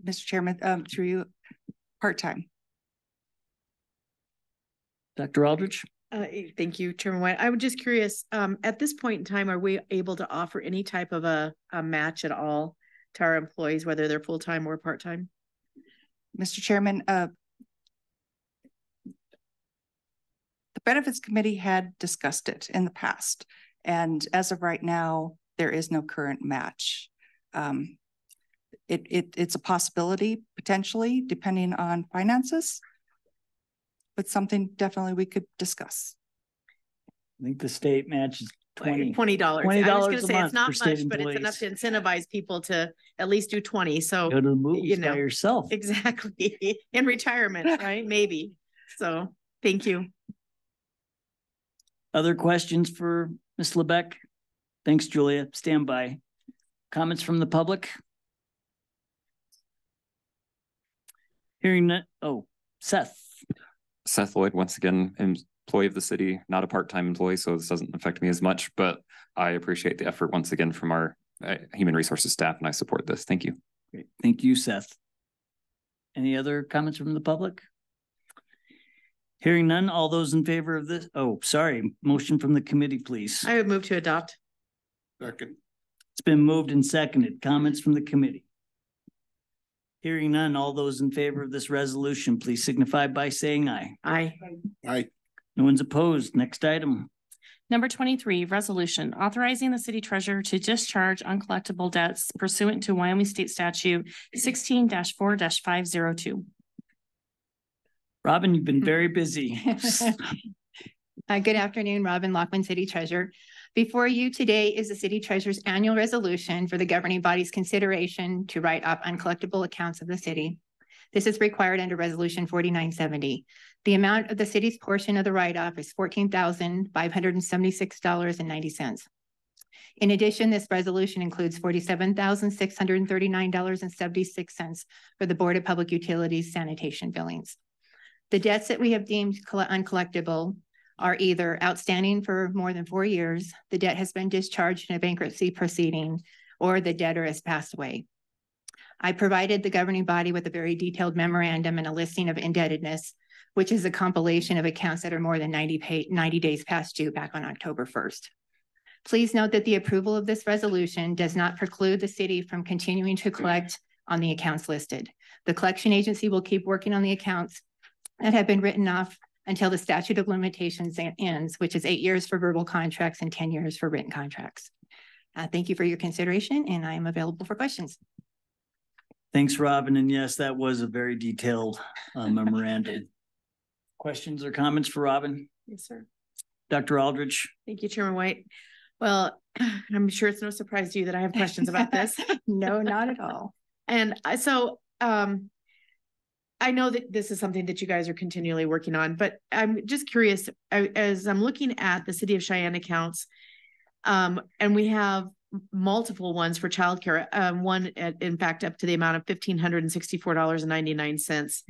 Mr. Chairman, through you, part-time. Dr. Aldrich? Thank you, Chairman White. I was just curious, at this point in time, are we able to offer any type of a match at all to our employees, whether they're full-time or part-time? Mr. Chairman, the Benefits Committee had discussed it in the past, and as of right now, there is no current match. It's a possibility, potentially, depending on finances, but something definitely we could discuss. I think the state matches $20. $20. I was going to say it's not much, but employees. it's enough to incentivize people to at least do 20. So go to the movies by yourself. Exactly. In retirement, right? Maybe. So thank you. Other questions for Ms. Lebec? Thanks, Julia. Stand by. Comments from the public? Hearing that, oh, Seth. Seth Lloyd, once again, employee of the city, not a part-time employee, so this doesn't affect me as much, but I appreciate the effort once again from our human resources staff, and I support this. Thank you. Great. Thank you, Seth. Any other comments from the public? Hearing none, all those in favor of this, oh, sorry, motion from the committee, please. I would move to adopt. Second. It's been moved and seconded. Comments from the committee? Hearing none, all those in favor of this resolution, please signify by saying aye. Aye. Aye. No one's opposed. Next item. Number 23, resolution authorizing the city treasurer to discharge uncollectible debts pursuant to Wyoming State Statute 16-4-502. Robin, you've been very busy. Good afternoon, Robin Lockman, City Treasurer. Before you today is the City Treasurer's annual resolution for the governing body's consideration to write off uncollectible accounts of the city. This is required under Resolution 4970. The amount of the city's portion of the write-off is $14,576.90. In addition, this resolution includes $47,639.76 for the Board of Public Utilities sanitation billings. The debts that we have deemed uncollectible are either outstanding for more than 4 years, the debt has been discharged in a bankruptcy proceeding, or the debtor has passed away. I provided the governing body with a very detailed memorandum and a listing of indebtedness, which is a compilation of accounts that are more than 90 days past due back on October 1st. Please note that the approval of this resolution does not preclude the city from continuing to collect on the accounts listed. The collection agency will keep working on the accounts that have been written off until the statute of limitations ends, which is 8 years for verbal contracts and 10 years for written contracts. Thank you for your consideration, and I am available for questions. Thanks, Robin. And yes, that was a very detailed memorandum. Questions or comments for Robin? Yes, sir. Dr. Aldrich. Thank you, Chairman White. Well, I'm sure it's no surprise to you that I have questions about this. No, not at all. And so I know that this is something that you guys are continually working on, but I'm just curious, as I'm looking at the City of Cheyenne accounts, and we have multiple ones for childcare, one in fact up to the amount of $1,564.99.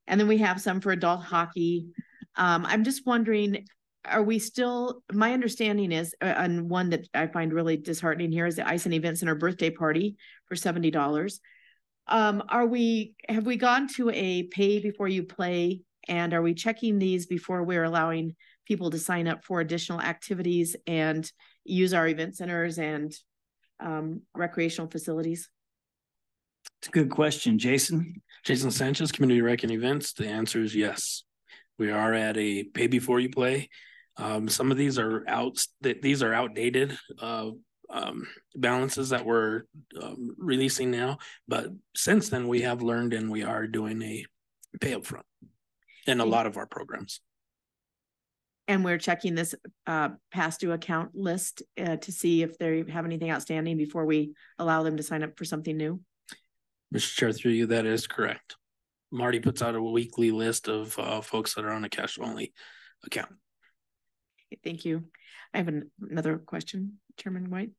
And then we have some for adult hockey. I'm just wondering, are we still, my understanding is, and one that I find really disheartening here is the ice and events and our birthday party for $70. Have we gone to a pay before you play, and are we checking these before we're allowing people to sign up for additional activities and use our event centers and recreational facilities? It's a good question. Jason? Jason Sanchez, Community Rec and Events. The answer is yes. We are at a pay before you play. Some of these are outdated balances that we're releasing now, but since then we have learned and we are doing a pay up front in a lot of our programs. And we're checking this past due account list to see if they have anything outstanding before we allow them to sign up for something new. Mr. Chair, through you, that is correct. Marty puts out a weekly list of folks that are on a cash only account. Thank you. I have another question, Chairman White.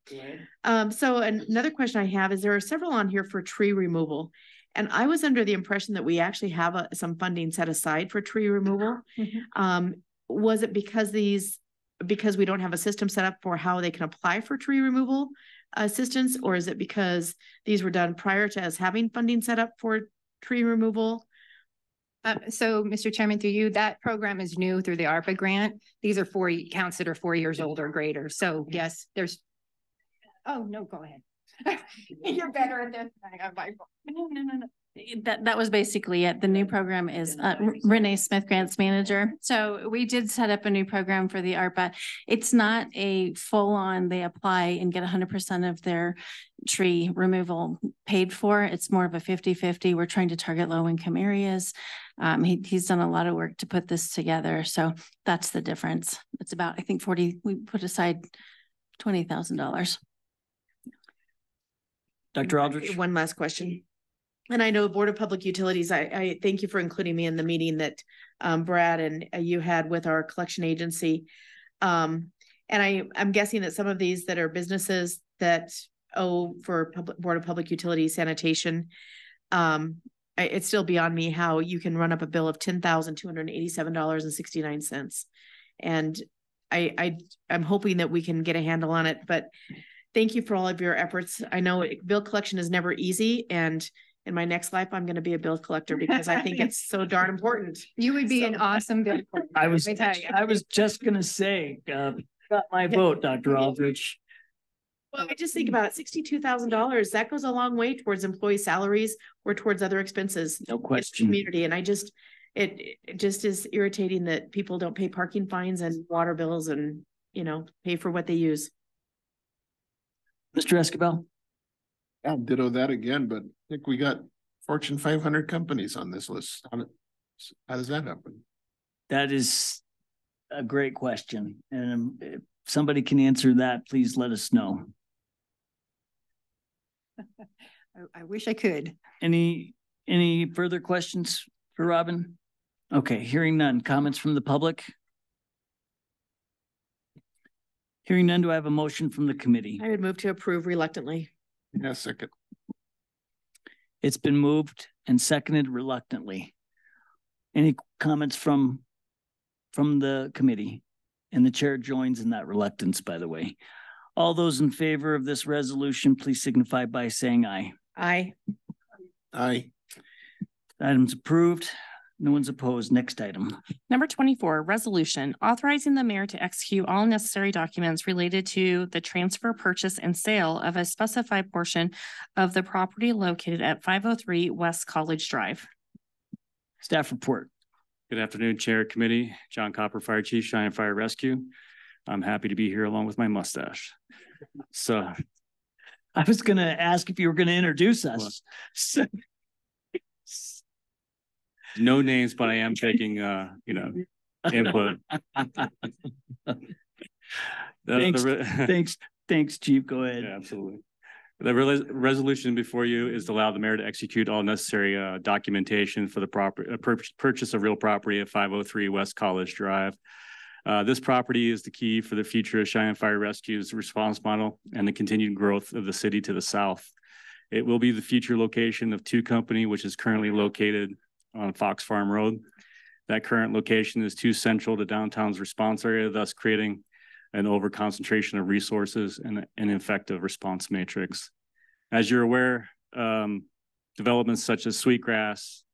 So another question I have is there are several on here for tree removal. And I was under the impression that we actually have some funding set aside for tree removal. Mm-hmm. Was it because we don't have a system set up for how they can apply for tree removal assistance, or is it because these were done prior to us having funding set up for tree removal? So, Mr. Chairman, through you, that program is new through the ARPA grant. These are accounts that are 4 years old or greater. So, yes, there's. Oh no, go ahead. You're better at this. No. That was basically it. The new program is Renee Smith, Grants Manager. So we did set up a new program for the ARPA. It's not a full-on, they apply and get 100% of their tree removal paid for. It's more of a 50-50. We're trying to target low-income areas. He's done a lot of work to put this together. So that's the difference. It's about, I think, we put aside $20,000. Dr. Aldrich? One last question. And I know Board of Public Utilities, I thank you for including me in the meeting that Brad and you had with our collection agency. And I'm guessing that some of these that are businesses that owe for Board of Public Utilities sanitation, it's still beyond me how you can run up a bill of $10,287.69. And I'm hoping that we can get a handle on it, but thank you for all of your efforts. I know bill collection is never easy, and in my next life, I'm going to be a bill collector because I think it's so darn important. You would be an awesome bill collector. I was just going to say, got my vote, Dr. Aldrich. Well, I just think about it, $62,000. That goes a long way towards employee salaries or towards other expenses. No question. Community, and it just is irritating that people don't pay parking fines and water bills and pay for what they use. Mr. Escobar. I'll ditto that again, but I think we got Fortune 500 companies on this list. How does that happen? That is a great question. And if somebody can answer that, please let us know. I wish I could. Any further questions for Robin? Okay, hearing none. Comments from the public? Hearing none, do I have a motion from the committee? I would move to approve reluctantly. Yeah, second. It's been moved and seconded reluctantly. Any comments from the committee? And the chair joins in that reluctance, by the way. All those in favor of this resolution, please signify by saying aye. Aye. Aye. Item's approved. No one's opposed. Next item. Number 24, resolution authorizing the mayor to execute all necessary documents related to the transfer, purchase, and sale of a specified portion of the property located at 503 West College Drive. Staff report. Good afternoon, Chair, Committee. John Copper, Fire Chief, Cheyenne Fire Rescue. I'm happy to be here along with my mustache. So I was going to ask if you were going to introduce us. No names, but I am taking, input. Thanks, Chief. Go ahead. Yeah, absolutely. The resolution before you is to allow the mayor to execute all necessary documentation for the purchase of real property at 503 West College Drive. This property is the key for the future of Cheyenne Fire Rescue's response model and the continued growth of the city to the south. It will be the future location of Two Company, which is currently located on Fox Farm Road. That current location is too central to downtown's response area, thus creating an over-concentration of resources and an effective response matrix. As you're aware, developments such as Sweetgrass,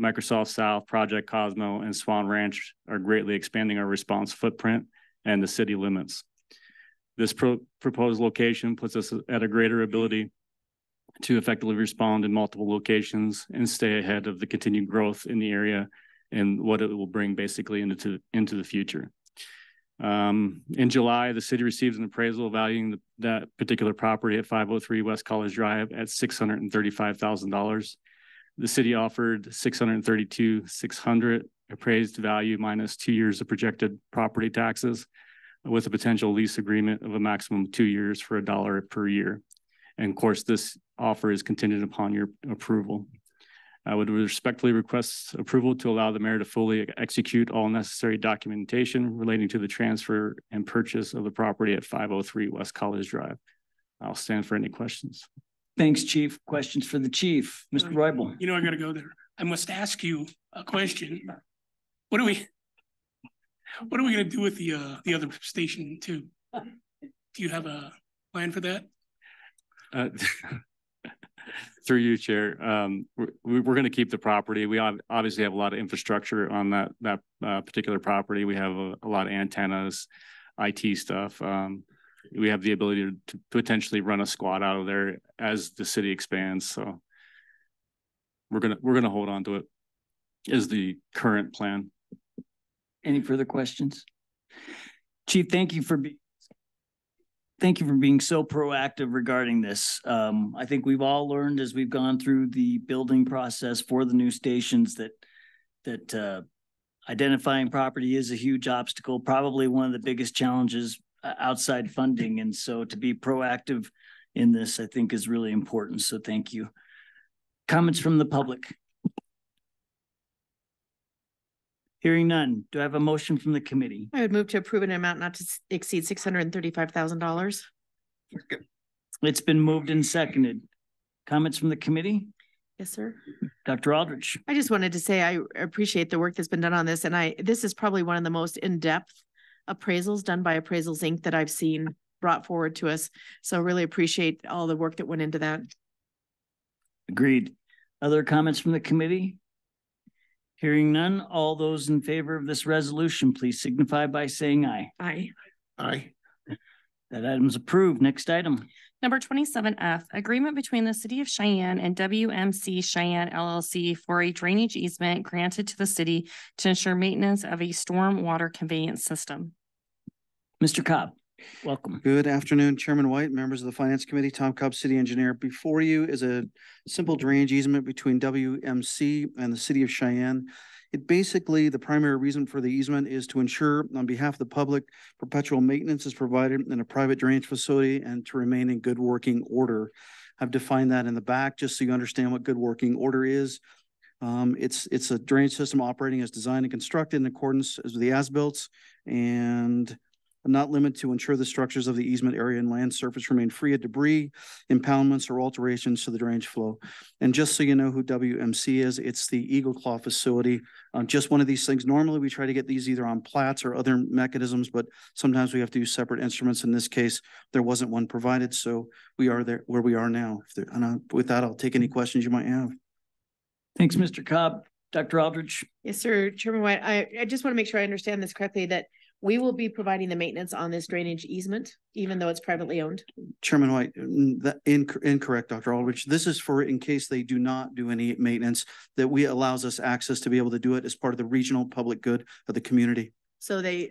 Microsoft South, Project Cosmo, and Swan Ranch are greatly expanding our response footprint and the city limits. This proposed location puts us at a greater ability to effectively respond in multiple locations and stay ahead of the continued growth in the area and what it will bring basically into the future. In July, the city received an appraisal valuing that particular property at 503 West College Drive at $635,000. The city offered $632,600 appraised value minus 2 years of projected property taxes, with a potential lease agreement of a maximum of 2 years for $1 per year. And of course, this offer is contingent upon your approval. I would respectfully request approval to allow the mayor to fully execute all necessary documentation relating to the transfer and purchase of the property at 503 West College Drive. I'll stand for any questions. Thanks, Chief. Questions for the chief, Mr. Roybal. I got to go there. I must ask you a question. What are we going to do with the other station too? Do you have a plan for that? Through you, Chair, we're going to keep the property. We obviously have a lot of infrastructure on that particular property. We have a lot of antennas, IT stuff. We have the ability to potentially run a squad out of there as the city expands. So we're gonna hold on to it. Is the current plan. Any further questions? Chief, thank you for being so proactive regarding this. I think we've all learned as we've gone through the building process for the new stations that identifying property is a huge obstacle, probably one of the biggest challenges outside funding. And so to be proactive in this, I think is really important. So thank you. Comments from the public? Hearing none. Do I have a motion from the committee? I would move to approve an amount not to exceed $635,000. It's been moved and seconded. Comments from the committee? Yes, sir. Dr. Aldrich. I just wanted to say I appreciate the work that's been done on this, and this is probably one of the most in-depth appraisals done by Appraisals Inc. that I've seen brought forward to us. So really appreciate all the work that went into that. Agreed. Other comments from the committee? Hearing none, all those in favor of this resolution, please signify by saying aye. Aye. Aye. That item's approved. Next item. Number 27F, agreement between the City of Cheyenne and WMC Cheyenne LLC for a drainage easement granted to the city to ensure maintenance of a storm water conveyance system. Mr. Cobb, welcome. Good afternoon, Chairman White, members of the Finance Committee, Tom Cobb, City Engineer. Before you is a simple drainage easement between WMC and the City of Cheyenne. It basically, the primary reason for the easement is to ensure on behalf of the public, perpetual maintenance is provided in a private drainage facility and to remain in good working order. I've defined that in the back just so you understand what good working order is. It's a drainage system operating as designed and constructed in accordance with the as-built and not limited to ensure the structures of the easement area and land surface remain free of debris, impoundments, or alterations to the drainage flow. And just so you know who WMC is, it's the Eagle Claw facility. Just one of these things. Normally, we try to get these either on plats or other mechanisms, but sometimes we have to use separate instruments. In this case, there wasn't one provided, so we are there where we are now. With that, I'll take any questions you might have. Thanks, Mr. Cobb. Dr. Aldrich. Yes, sir. Chairman White, I just want to make sure I understand this correctly, that we will be providing the maintenance on this drainage easement, even though it's privately owned. Chairman White, incorrect, Dr. Aldrich. This is for in case they do not do any maintenance, that allows us access to be able to do it as part of the regional public good of the community. So the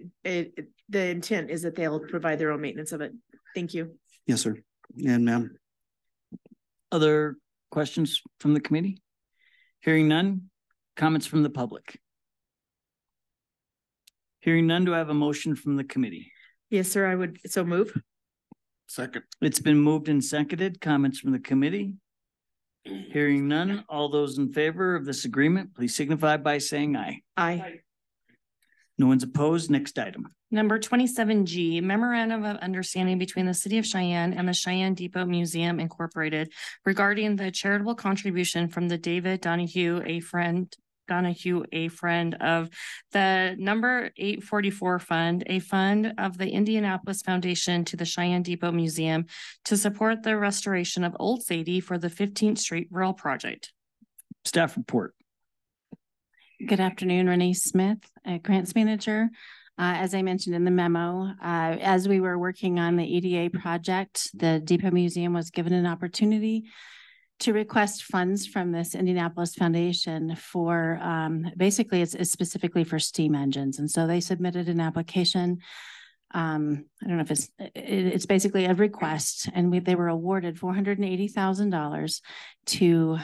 intent is that they'll provide their own maintenance of it. Thank you. Yes, sir. And ma'am. Other questions from the committee? Hearing none, comments from the public? Hearing none, do I have a motion from the committee? Yes, sir, I would so move. Second. It's been moved and seconded. Comments from the committee? Hearing none, all those in favor of this agreement, please signify by saying aye. Aye. No one's opposed. Next item. Number 27G, memorandum of understanding between the City of Cheyenne and the Cheyenne Depot Museum Incorporated regarding the charitable contribution from the David Donahue, a friend of the number 844 fund, a fund of the Indianapolis Foundation to the Cheyenne Depot Museum to support the restoration of Old Sadie for the 15th Street Rail Project. Staff report. Good afternoon, Renee Smith, Grants Manager. As I mentioned in the memo, as we were working on the EDA project, the Depot Museum was given an opportunity to request funds from this Indianapolis Foundation for, basically it's specifically for steam engines. And so they submitted an application. I don't know if it's basically a request, and they were awarded $480,000 to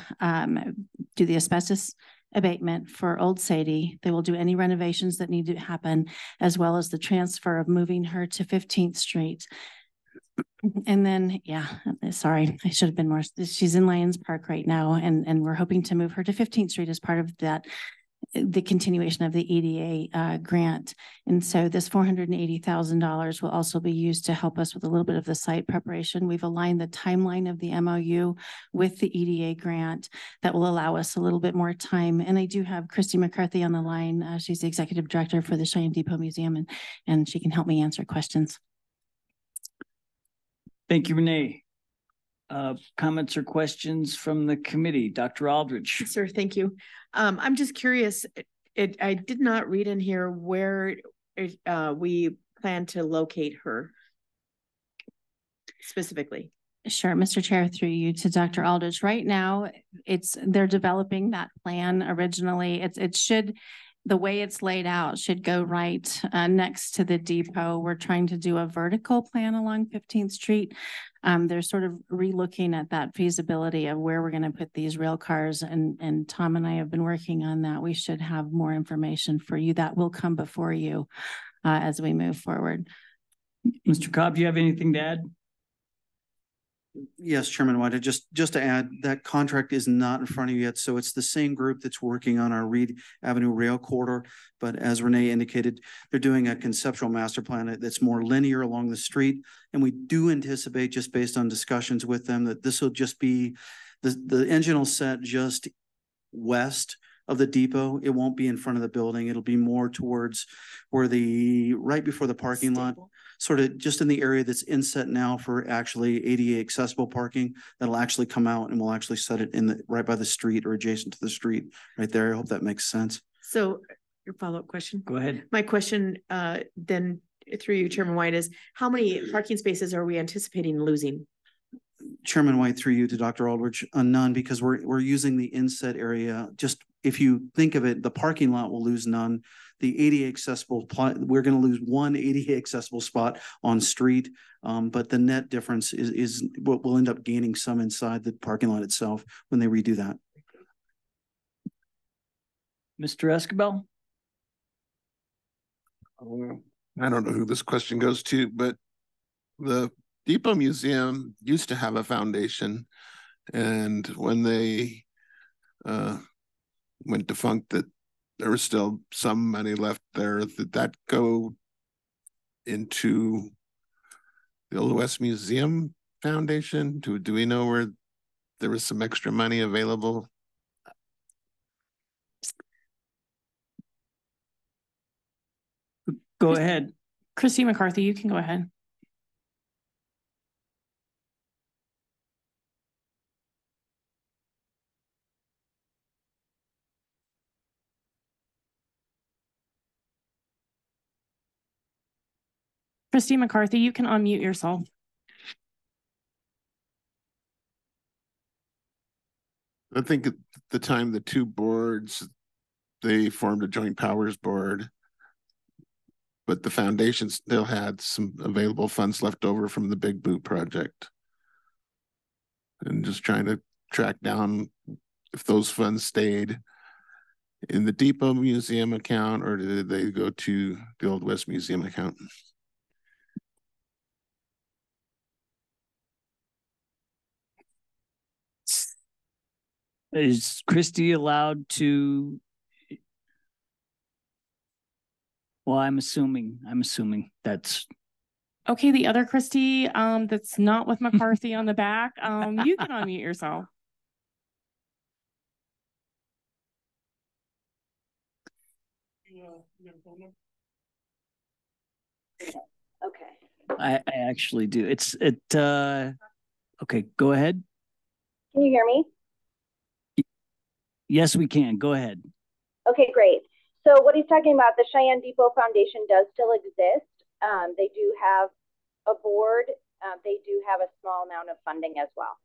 do the asbestos abatement for Old Sadie. They will do any renovations that need to happen, as well as the transfer of moving her to 15th Street. And then, yeah, sorry, I should have been more. She's in Lions Park right now, and we're hoping to move her to 15th Street as part of that, the continuation of the EDA grant. And so this $480,000 will also be used to help us with a little bit of the site preparation. We've aligned the timeline of the MOU with the EDA grant that will allow us a little bit more time. And I do have Christy McCarthy on the line. She's the executive director for the Cheyenne Depot Museum, and she can help me answer questions. Thank you, Renee. Comments or questions from the committee? Dr. Aldrich. Sir, thank you. I'm just curious. I did not read in here where we plan to locate her specifically. Sure, Mr. Chair, through you to Dr. Aldrich. Right now, they're developing that plan. Originally, the way it's laid out should go right next to the depot. We're trying to do a vertical plan along 15th Street. They're sort of relooking at that feasibility of where we're going to put these rail cars, and Tom and I have been working on that. We should have more information for you that will come before you as we move forward. Mr. Cobb, do you have anything to add? Yes, Chairman White, just to add, that contract is not in front of you yet. So it's the same group that's working on our Reed Avenue Rail Corridor. But as Renee indicated, they're doing a conceptual master plan that's more linear along the street. And we do anticipate, just based on discussions with them, that this will just be, the engine will set just west of the depot. It won't be in front of the building. It'll be more towards where right before the parking lot, sort of just in the area that's inset now for actually ADA accessible parking. That'll actually come out and we'll actually set it in right by the street or adjacent to the street right there. I hope that makes sense. So your follow-up question. Go ahead. My question then through you, Chairman White, is how many parking spaces are we anticipating losing? Chairman White, through you to Dr. Aldrich, none, because we're using the inset area. Just if you think of it, the parking lot will lose none. The ADA accessible, we're going to lose one ADA accessible spot on street, but the net difference is what we'll end up gaining some inside the parking lot itself when they redo that. Mr. Escobar? I don't know who this question goes to, but the Depot Museum used to have a foundation, and when they went defunct, that there was still some money left there. Did that go into the Old West Museum Foundation? Do we know where there was some extra money available? Go ahead. Christy McCarthy, you can go ahead. Christy McCarthy, you can unmute yourself. I think at the time the two boards, they formed a joint powers board, but the foundation still had some available funds left over from the Big Boot project. And just trying to track down if those funds stayed in the Depot Museum account or did they go to the Old West Museum account? Is Christy allowed to? Well, I'm assuming that's. Okay, the other Christy, that's not with McCarthy on the back, you can unmute yourself. Okay. I actually do. Okay, go ahead. Can you hear me? Yes, we can. Go ahead. Okay, great. So what he's talking about, the Cheyenne Depot Foundation does still exist. They do have a board. They do have a small amount of funding as well.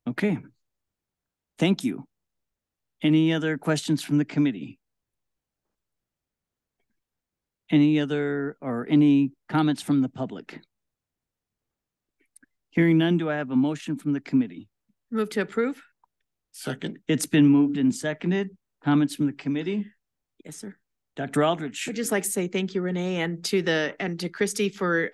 Okay. Thank you. Any other questions from the committee? Any comments from the public? Hearing none, do I have a motion from the committee? Move to approve. Second. It's been moved and seconded. Comments from the committee? Yes, sir. Dr. Aldrich. I'd just like to say thank you, Renee, and to Christy for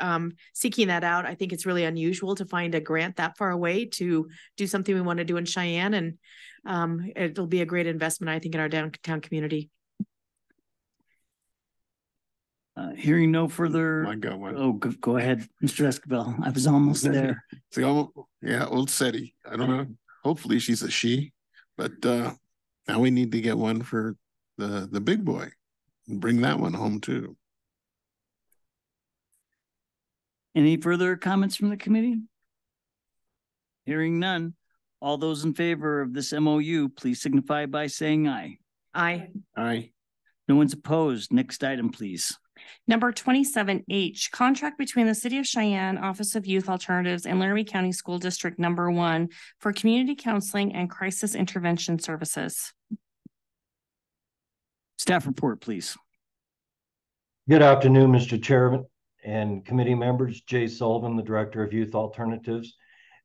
seeking that out. I think it's really unusual to find a grant that far away to do something we want to do in Cheyenne, and it'll be a great investment, I think, in our downtown community. Hearing no further. I got one. Oh, go ahead, Mr. Escobar. I was almost there. Yeah, Old SETI. I don't know. Hopefully she's a she, but now we need to get one for the big boy and bring that one home too. Any further comments from the committee? Hearing none. All those in favor of this MOU, please signify by saying aye. Aye. Aye. No one's opposed. Next item, please. Number 27H, contract between the City of Cheyenne, Office of Youth Alternatives, and Laramie County School District Number 1 for community counseling and crisis intervention services. Staff report, please. Good afternoon, Mr. Chairman and committee members. Jay Sullivan, the Director of Youth Alternatives.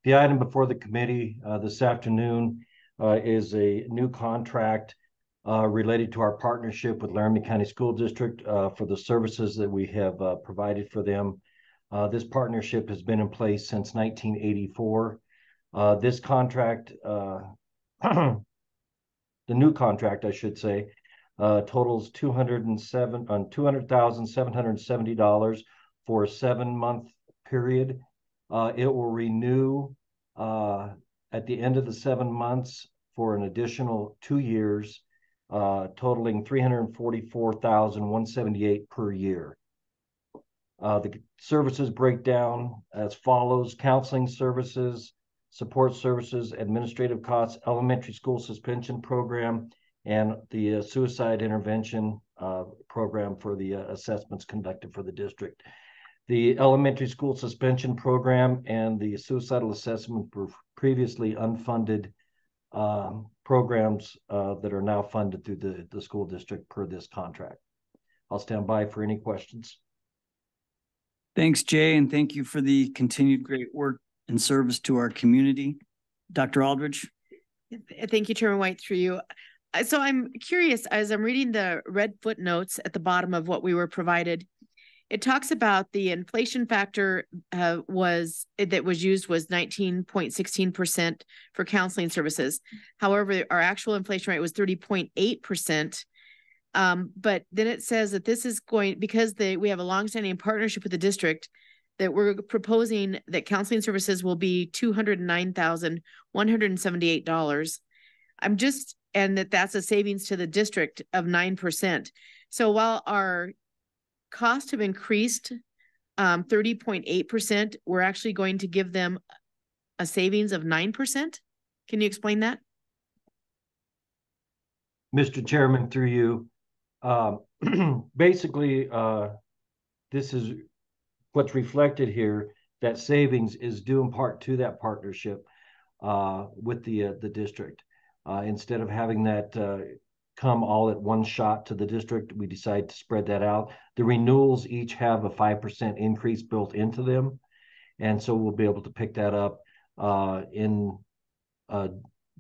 The item before the committee this afternoon is a new contract related to our partnership with Laramie County School District for the services that we have provided for them. This partnership has been in place since 1984. This contract, the new contract, I should say, totals $200,770 for a 7-month period. It will renew at the end of the 7 months for an additional 2 years, totaling $344,178 per year. The services break down as follows: counseling services, support services, administrative costs, elementary school suspension program, and the suicide intervention program for the assessments conducted for the district. The elementary school suspension program and the suicidal assessment were previously unfunded programs that are now funded through the school district per this contract. I'll stand by for any questions. Thanks, Jay, and thank you for the continued great work and service to our community. Dr. Aldrich. Thank you, Chairman White, through you. So I'm curious, as I'm reading the red footnotes at the bottom of what we were provided, it talks about the inflation factor that was used was 19.16% for counseling services. However, our actual inflation rate was 30.8%. But then it says that this is going, because we have a longstanding partnership with the district, that we're proposing that counseling services will be $209,178. And that's a savings to the district of 9%. So while our costs have increased 30.8%, we're actually going to give them a savings of 9%. Can you explain that? Mr. Chairman, through you, basically, this is what's reflected here. That savings is due in part to that partnership with the district. Instead of having that come all at one shot to the district, we decide to spread that out. The renewals each have a 5% increase built into them. And so we'll be able to pick that up in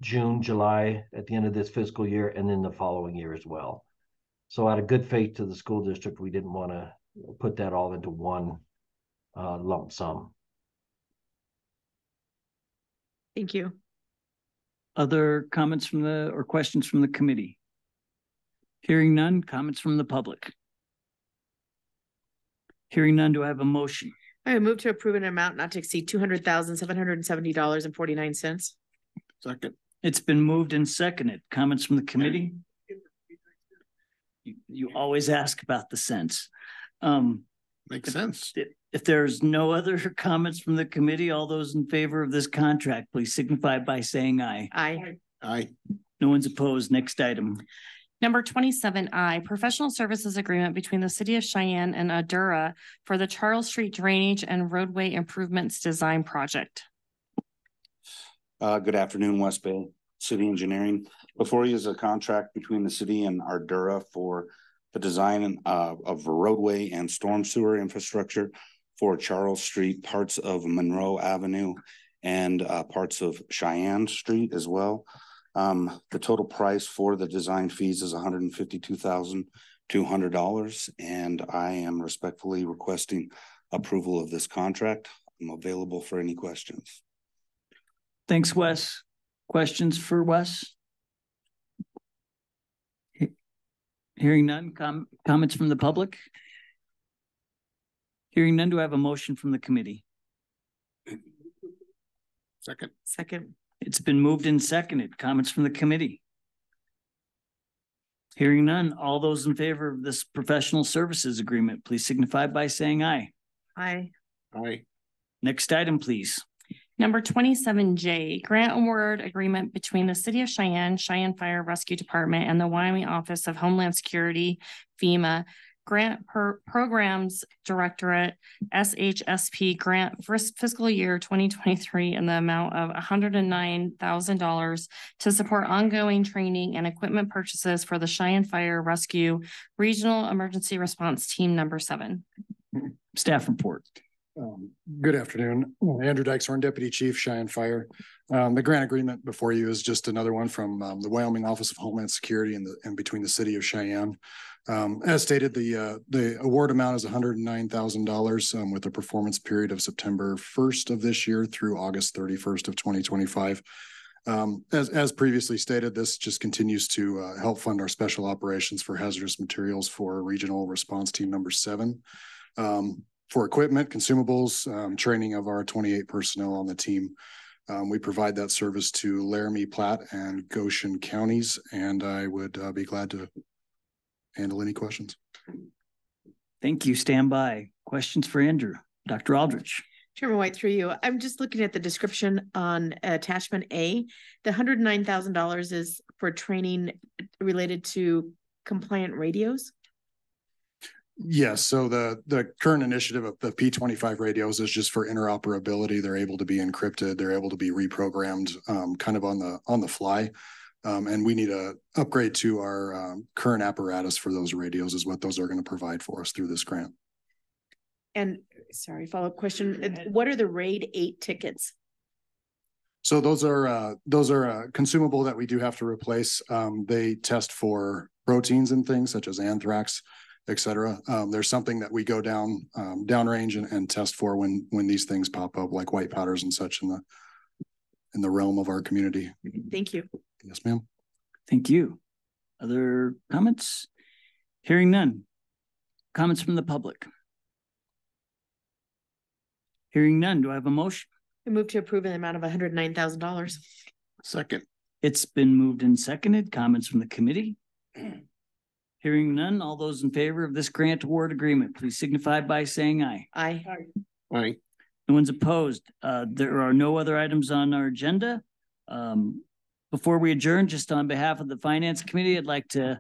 June, July, at the end of this fiscal year, and then the following year as well. So out of good faith to the school district, we didn't want to put that all into one lump sum. Thank you. Other comments from or questions from the committee? Hearing none, comments from the public? Hearing none, do I have a motion? I would move to approve an amount not to exceed $200,770.49. Second. It's been moved and seconded. Comments from the committee? You always ask about the cents. Makes sense. If there's no other comments from the committee, all those in favor of this contract, please signify by saying aye. Aye. Aye. No one's opposed. Next item. Number 27I, professional services agreement between the City of Cheyenne and Adura for the Charles Street Drainage and Roadway Improvements Design Project. Good afternoon, West Bay City Engineering. Before you is a contract between the city and Ardura for the design of roadway and storm sewer infrastructure for Charles Street, parts of Monroe Avenue, and parts of Cheyenne Street as well. The total price for the design fees is $152,200, and I am respectfully requesting approval of this contract. I'm available for any questions. Thanks, Wes. Questions for Wes? Hearing none, comments from the public? Hearing none, do I have a motion from the committee? Second. Second. It's been moved and seconded. Comments from the committee? Hearing none, all those in favor of this professional services agreement, please signify by saying aye. Aye. Aye. Next item, please. Number 27J, grant award agreement between the City of Cheyenne, Cheyenne Fire Rescue Department, and the Wyoming Office of Homeland Security, FEMA, Grant Programs Directorate, SHSP grant for fiscal year 2023 in the amount of $109,000 to support ongoing training and equipment purchases for the Cheyenne Fire Rescue Regional Emergency Response Team number 7. Staff report. Good afternoon. Andrew Dykeshorn, Deputy Chief, Cheyenne Fire. The grant agreement before you is just another one from the Wyoming Office of Homeland Security and between the city of Cheyenne. As stated, the award amount is $109,000 with a performance period of September 1st of this year through August 31st of 2025. As previously stated, this just continues to help fund our special operations for hazardous materials for Regional Response Team number 7. For equipment, consumables, training of our 28 personnel on the team. We provide that service to Laramie, Platte, and Goshen counties, and I would be glad to handle any questions. Thank you. Stand by. Questions for Andrew. Dr. Aldrich. Chairman White, through you. I'm just looking at the description on attachment A. The $109,000 is for training related to compliant radios. Yes, so the current initiative of the P25 radios is just for interoperability. They're able to be encrypted. They're able to be reprogrammed kind of on the fly. And we need a upgrade to our current apparatus for those radios is what those are going to provide for us through this grant. And sorry, follow-up question. What are the RAID 8 tickets? So those are consumable that we do have to replace. They test for proteins and things such as anthrax, et cetera. There's something that we go downrange and test for when these things pop up, like white powders and such in the realm of our community. Thank you. Yes, ma'am. Thank you. Other comments? Hearing none. Comments from the public? Hearing none. Do I have a motion? I move to approve an amount of $109,000. Second. It's been moved and seconded. Comments from the committee? Hearing none, all those in favor of this grant award agreement, please signify by saying aye. Aye. Aye. No one's opposed. There are no other items on our agenda. Before we adjourn, just on behalf of the Finance Committee, I'd like to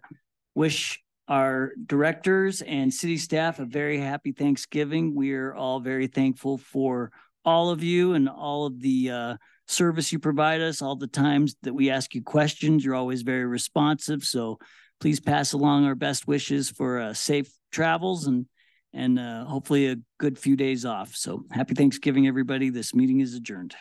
wish our directors and city staff a very happy Thanksgiving. We are all very thankful for all of you and all of the service you provide us, all the times that we ask you questions. You're always very responsive. So please pass along our best wishes for safe travels and hopefully a good few days off. So happy Thanksgiving, everybody. This meeting is adjourned.